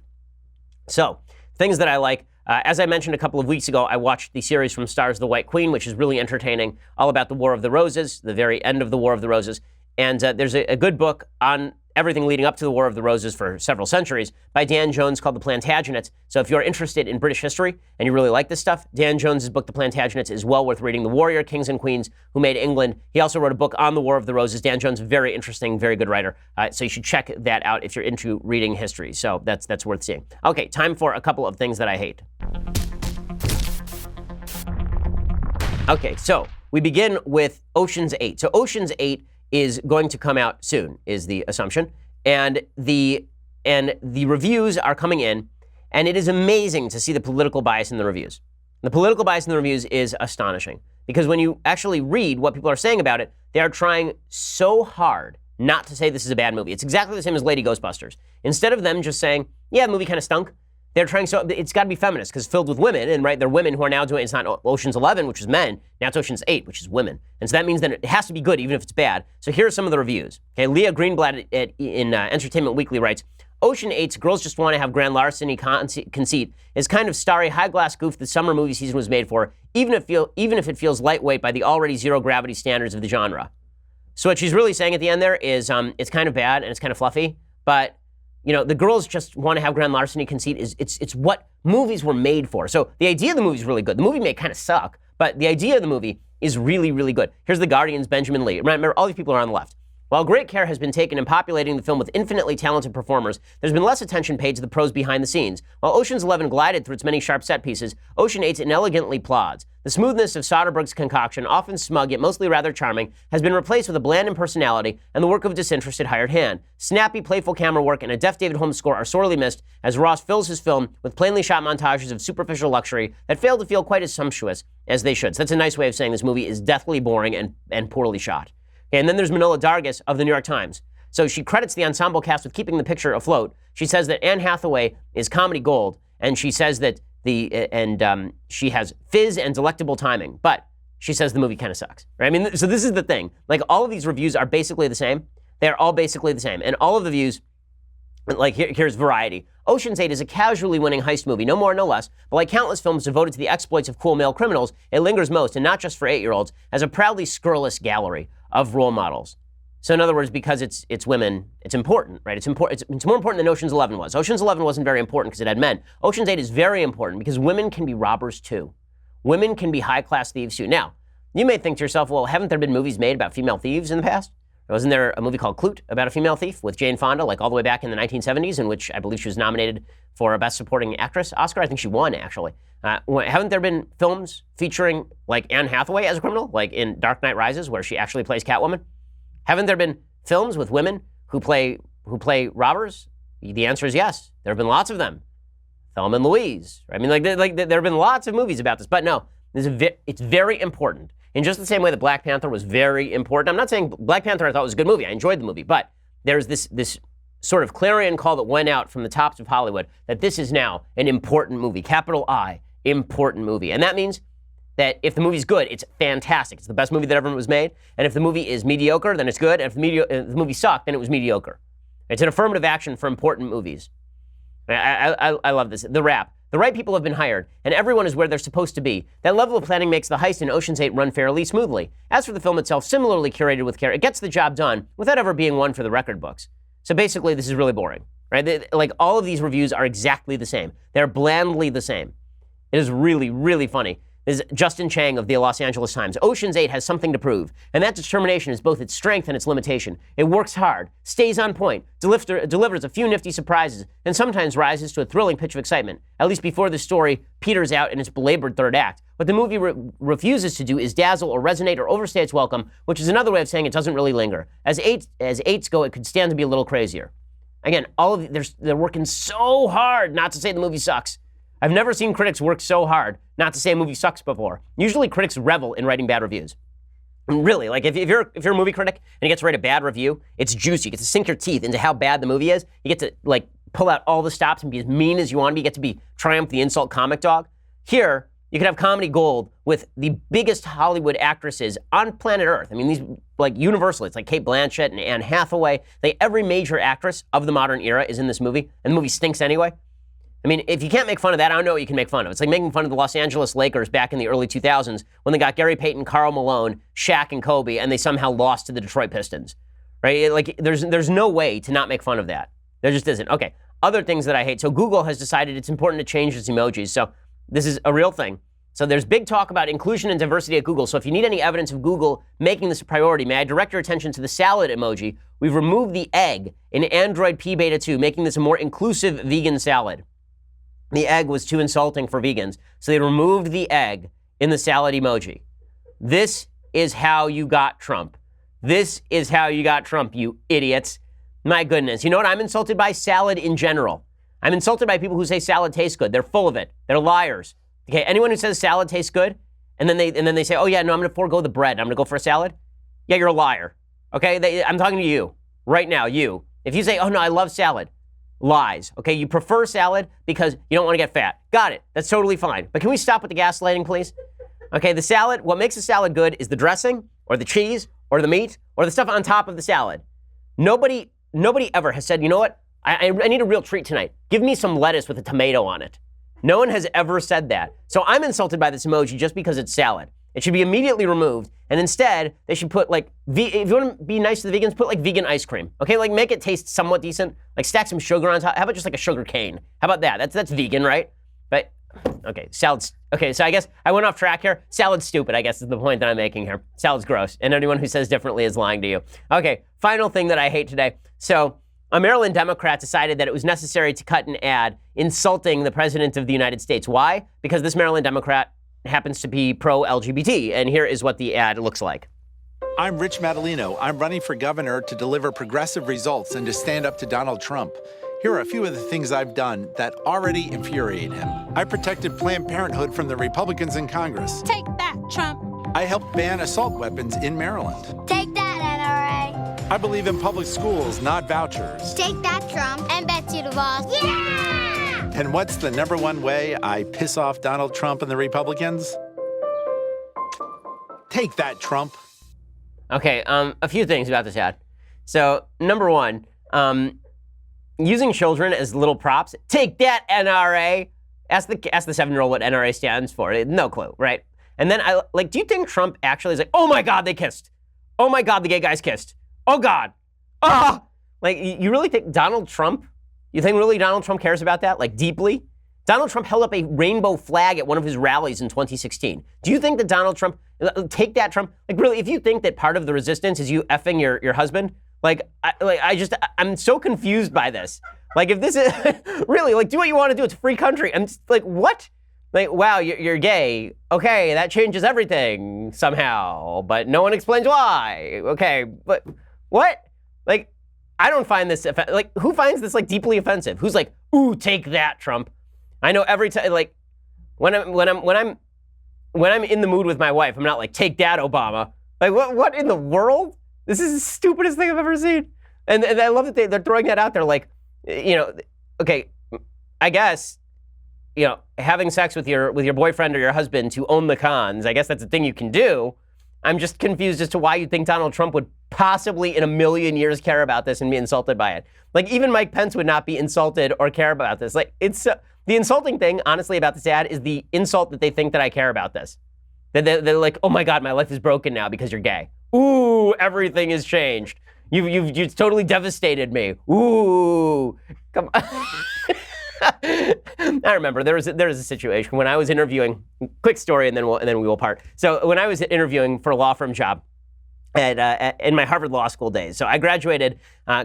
So, things that I like. As I mentioned a couple of weeks ago, I watched the series from Stars The White Queen, which is really entertaining, all about the War of the Roses, the very end of the War of the Roses. And there's a good book on everything leading up to the War of the Roses for several centuries by Dan Jones called The Plantagenets. So if you're interested in British history and you really like this stuff, Dan Jones's book, The Plantagenets, is well worth reading. The warrior kings and queens who made England. He also wrote a book on the War of the Roses. Dan Jones, very interesting, very good writer. So you should check that out if you're into reading history. So that's worth seeing. Okay, time for a couple of things that I hate. Okay, so we begin with Ocean's 8. So Ocean's 8 is going to come out soon, is the assumption. And the reviews are coming in, and it is amazing to see the political bias in the reviews. The political bias in the reviews is astonishing, because when you actually read what people are saying about it, they are trying so hard not to say this is a bad movie. It's exactly the same as Lady Ghostbusters. Instead of them just saying, yeah, the movie kind of stunk, they're trying so, it's got to be feminist, because filled with women, and right, they're women who are now doing, it's not Ocean's 11, which is men, now it's Ocean's 8, which is women. And so that means that it has to be good, even if it's bad. So here are some of the reviews. Okay, Leah Greenblatt in Entertainment Weekly writes, Ocean 8's Girls Just Want to Have Grand Larceny conceit is kind of starry, high-glass goof the summer movie season was made for, even if it feels lightweight by the already zero-gravity standards of the genre. So what she's really saying at the end there is it's kind of bad and it's kind of fluffy, but the Girls Just Want to Have Grand Larceny conceit is it's what movies were made for. So the idea of the movie is really good. The movie may kind of suck, but the idea of the movie is really, really good. Here's The Guardian's Benjamin Lee. Remember, all these people are on the left. While great care has been taken in populating the film with infinitely talented performers, there's been less attention paid to the pros behind the scenes. While Ocean's 11 glided through its many sharp set pieces, Ocean 8 inelegantly plods. The smoothness of Soderbergh's concoction, often smug yet mostly rather charming, has been replaced with a bland impersonality and the work of a disinterested hired hand. Snappy, playful camera work and a deft David Holmes score are sorely missed as Ross fills his film with plainly shot montages of superficial luxury that fail to feel quite as sumptuous as they should. So that's a nice way of saying this movie is deathly boring and poorly shot. And then there's Manohla Dargis of the New York Times. So she credits the ensemble cast with keeping the picture afloat. She says that Anne Hathaway is comedy gold, and she says that she has fizz and delectable timing. But she says the movie kind of sucks. Right? I mean, so this is the thing. Like, all of these reviews are basically the same. They're all basically the same, and all of the views. Like, here's Variety. Ocean's 8 is a casually winning heist movie, no more, no less, but like countless films devoted to the exploits of cool male criminals, it lingers most, and not just for 8-year-olds, as a proudly scurrilous gallery of role models. So in other words, because it's women, it's important, right? It's more important than Ocean's 11 was. Ocean's 11 wasn't very important because it had men. Ocean's 8 is very important because women can be robbers too. Women can be high-class thieves too. Now, you may think to yourself, well, haven't there been movies made about female thieves in the past? Wasn't there a movie called Clute about a female thief with Jane Fonda, like all the way back in the 1970s, in which I believe she was nominated for a Best Supporting Actress Oscar? I think she won, actually. Haven't there been films featuring, like, Anne Hathaway as a criminal, like in Dark Knight Rises, where she actually plays Catwoman? Haven't there been films with women who play robbers? The answer is yes. There have been lots of them. Thelma and Louise. Right? I mean, there have been lots of movies about this, but no, it's very important. In just the same way that Black Panther was very important. I'm not saying Black Panther I thought was a good movie. I enjoyed the movie. But there's this sort of clarion call that went out from the tops of Hollywood that this is now an important movie. Capital I, important movie. And that means that if the movie's good, it's fantastic. It's the best movie that ever was made. And if the movie is mediocre, then it's good. And if the movie sucked, then it was mediocre. It's an affirmative action for important movies. I love this. The Wrap. The right people have been hired, and everyone is where they're supposed to be. That level of planning makes the heist in Ocean's 8 run fairly smoothly. As for the film itself, similarly curated with care, it gets the job done without ever being one for the record books. So basically, this is really boring, right? Like, all of these reviews are exactly the same. They're blandly the same. It is really, really funny. This is Justin Chang of the Los Angeles Times. Ocean's 8 has something to prove, and that determination is both its strength and its limitation. It works hard, stays on point, delivers a few nifty surprises, and sometimes rises to a thrilling pitch of excitement, at least before the story peters out in its belabored third act. What the movie refuses to do is dazzle or resonate or overstay its welcome, which is another way of saying it doesn't really linger. As eights go, it could stand to be a little crazier. Again, they're working so hard not to say the movie sucks. I've never seen critics work so hard not to say a movie sucks before. Usually critics revel in writing bad reviews. And really, like, if you're a movie critic and you get to write a bad review, it's juicy. You get to sink your teeth into how bad the movie is. You get to, like, pull out all the stops and be as mean as you want to be. You get to be Triumph the insult comic dog. Here, you could have comedy gold with the biggest Hollywood actresses on planet Earth. I mean, these, like, universally, it's like Cate Blanchett and Anne Hathaway. Like, every major actress of the modern era is in this movie, and the movie stinks anyway. I mean, if you can't make fun of that, I don't know what you can make fun of. It's like making fun of the Los Angeles Lakers back in the early 2000s when they got Gary Payton, Karl Malone, Shaq, and Kobe, and they somehow lost to the Detroit Pistons, right? Like, there's no way to not make fun of that. There just isn't. Okay, other things that I hate. So Google has decided it's important to change its emojis. So this is a real thing. So there's big talk about inclusion and diversity at Google. So if you need any evidence of Google making this a priority, may I direct your attention to the salad emoji. We've removed the egg in Android P Beta 2, making this a more inclusive vegan salad. The egg was too insulting for vegans, so they removed the egg in the salad emoji. This is how you got Trump. This is how you got Trump, you idiots. My goodness. You know what I'm insulted by? Salad in general. I'm insulted by people who say salad tastes good. They're full of it. They're liars. Okay, anyone who says salad tastes good, and then they say, oh yeah, no, I'm going to forego the bread. I'm going to go for a salad. Yeah, you're a liar. Okay, I'm talking to you right now, you. If you say, oh no, I love salad, lies. Okay, you prefer salad because you don't want to get fat. Got it. That's totally fine. But can we stop with the gaslighting, please? Okay, the salad, what makes a salad good is the dressing or the cheese or the meat or the stuff on top of the salad. Nobody ever has said, you know what? I need a real treat tonight. Give me some lettuce with a tomato on it. No one has ever said that. So I'm insulted by this emoji just because it's salad. It should be immediately removed. And instead, they should put if you want to be nice to the vegans, put like vegan ice cream. Okay, like make it taste somewhat decent. Like stack some sugar on top. How about just like a sugar cane? How about that? That's vegan, right? But, okay, salad's, okay, so I guess I went off track here. Salad's stupid, I guess is the point that I'm making here. Salad's gross. And anyone who says differently is lying to you. Okay, final thing that I hate today. So, a Maryland Democrat decided that it was necessary to cut an ad insulting the President of the United States. Why? Because this Maryland Democrat happens to be pro-LGBT, and here is what the ad looks like. I'm Rich Madalino. I'm running for governor to deliver progressive results and to stand up to Donald Trump. Here are a few of the things I've done that already infuriate him. I protected Planned Parenthood from the Republicans in Congress. Take that, Trump. I helped ban assault weapons in Maryland. Take that, NRA. I believe in public schools, not vouchers. Take that, Trump. And Betsy DeVos. Yeah! And what's the number one way I piss off Donald Trump and the Republicans? Take that, Trump. Okay, a few things about this ad. So, number one, using children as little props. Take that, NRA. Ask the 7-year-old what NRA stands for. No clue, right? And then do you think Trump actually is like, oh my God, they kissed. Oh my God, the gay guys kissed. Oh God. Ah! Like, you really think Donald Trump cares about that? Like, deeply? Donald Trump held up a rainbow flag at one of his rallies in 2016. Do you think that Donald Trump, take that Trump, like really, if you think that part of the resistance is you effing your husband, I'm so confused by this. Like, if this is, really, like, do what you want to do. It's a free country. I'm just, like, what? Like, wow, you're gay. Okay, that changes everything somehow, but no one explains why. Okay, but what? Like, I don't find this, like, who finds this, like, deeply offensive? Who's like, ooh, take that, Trump. I know every time, like, when I'm in the mood with my wife, I'm not like, take that, Obama. Like, what in the world? This is the stupidest thing I've ever seen. And I love that they're throwing that out there, like, you know, okay, I guess, you know, having sex with your boyfriend or your husband to own the cons, I guess that's a thing you can do. I'm just confused as to why you think Donald Trump would possibly in a million years care about this and be insulted by it. Like, even Mike Pence would not be insulted or care about this. Like, it's the insulting thing, honestly, about this ad is the insult that they think that I care about this. They're like, oh my God, my life is broken now because you're gay. Ooh, everything has changed. You've totally devastated me. Ooh, come on. I remember there was a situation when I was interviewing. Quick story, and then we will part. So when I was interviewing for a law firm job in my Harvard Law School days, so I graduated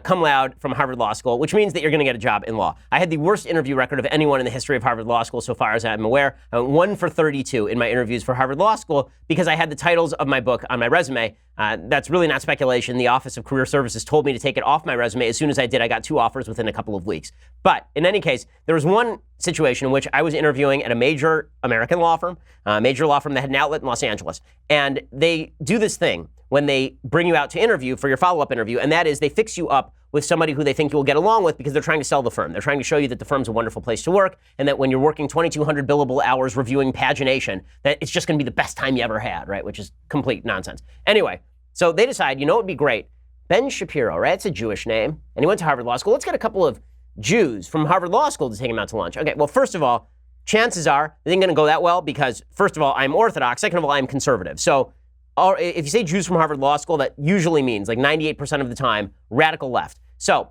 cum laude from Harvard Law School, which means that you're going to get a job in law. I had the worst interview record of anyone in the history of Harvard Law School, so far as I'm aware. I went 1 for 32 in my interviews for Harvard Law School because I had the titles of my book on my resume. That's really not speculation. The Office of Career Services told me to take it off my resume. As soon as I did, I got 2 offers within a couple of weeks. But in any case, there was one situation in which I was interviewing at a major American law firm, that had an outlet in Los Angeles. And they do this thing when they bring you out to interview for your follow-up interview, and that is they fix you up with somebody who they think you will get along with because they're trying to sell the firm. They're trying to show you that the firm's a wonderful place to work and that when you're working 2,200 billable hours reviewing pagination, that it's just going to be the best time you ever had, right? Which is complete nonsense. Anyway, so they decide, you know what would be great? Ben Shapiro, right? It's a Jewish name, and he went to Harvard Law School. Let's get a couple of Jews from Harvard Law School to take him out to lunch. Okay, well, first of all, chances are it ain't going to go that well because, first of all, I'm Orthodox. Second of all, I'm conservative. So if you say Jews from Harvard Law School, that usually means, like 98% of the time, radical left. So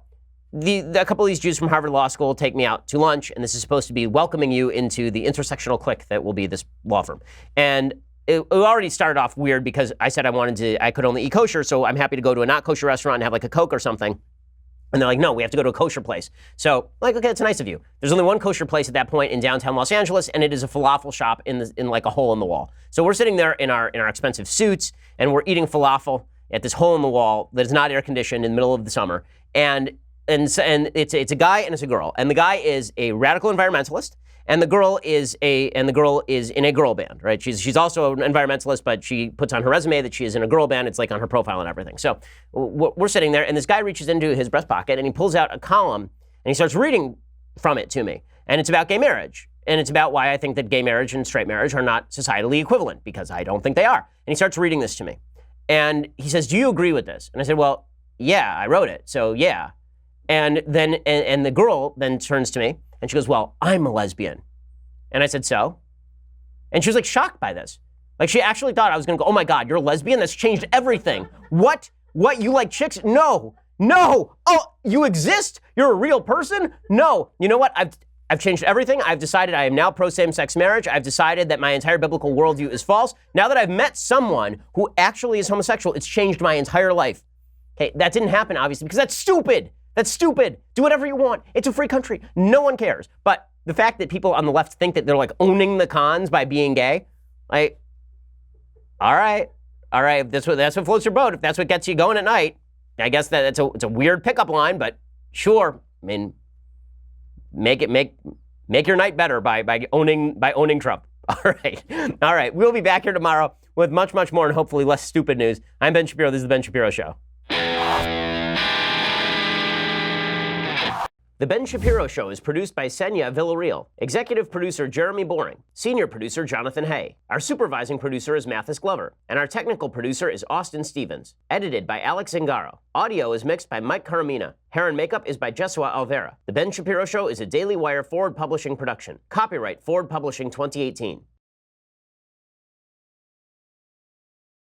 a couple of these Jews from Harvard Law School take me out to lunch, and this is supposed to be welcoming you into the intersectional clique that will be this law firm. And it already started off weird because I said I could only eat kosher, so I'm happy to go to a not kosher restaurant and have like a Coke or something. And they're like, no, we have to go to a kosher place. So, like, okay, that's nice of you. There's only one kosher place at that point in downtown Los Angeles, and it is a falafel shop in like a hole in the wall. So we're sitting there in our expensive suits, and we're eating falafel. at this hole in the wall that is not air conditioned in the middle of the summer. And it's a guy and it's a girl. And the guy is a radical environmentalist. And the girl is in a girl band, right? She's also an environmentalist, but she puts on her resume that she is in a girl band. It's like on her profile and everything. So we're sitting there, and this guy reaches into his breast pocket and he pulls out a column and he starts reading from it to me. And it's about gay marriage. And it's about why I think that gay marriage and straight marriage are not societally equivalent, because I don't think they are. And he starts reading this to me. And he says, "Do you agree with this?" And I said, "Well, yeah, I wrote it, so yeah." And then and the girl then turns to me and she goes, "Well, I'm a lesbian." And I said, "So?" And she was like shocked by this. Like she actually thought I was gonna go, "Oh my God, you're a lesbian? That's changed everything." What? You like chicks? No. Oh, you exist? You're a real person? No. You know what? I've changed everything. I've decided I am now pro same-sex marriage. I've decided that my entire biblical worldview is false. Now that I've met someone who actually is homosexual, it's changed my entire life. Okay, that didn't happen, obviously, because that's stupid. That's stupid. Do whatever you want. It's a free country. No one cares. But the fact that people on the left think that they're like owning the cons by being gay, like, all right, if that's what floats your boat, if that's what gets you going at night, I guess it's a weird pickup line, but sure. I mean, make your night better by owning Trump. All right. We'll be back here tomorrow with much, much more and hopefully less stupid news. I'm Ben Shapiro. This is the Ben Shapiro Show. The Ben Shapiro Show is produced by Senya Villarreal, executive producer Jeremy Boring, senior producer Jonathan Hay. Our supervising producer is Mathis Glover, and our technical producer is Austin Stevens. Edited by Alex Zingaro. Audio is mixed by Mike Caramina. Hair and makeup is by Jesua Alvera. The Ben Shapiro Show is a Daily Wire Forward Publishing production. Copyright Forward Publishing 2018.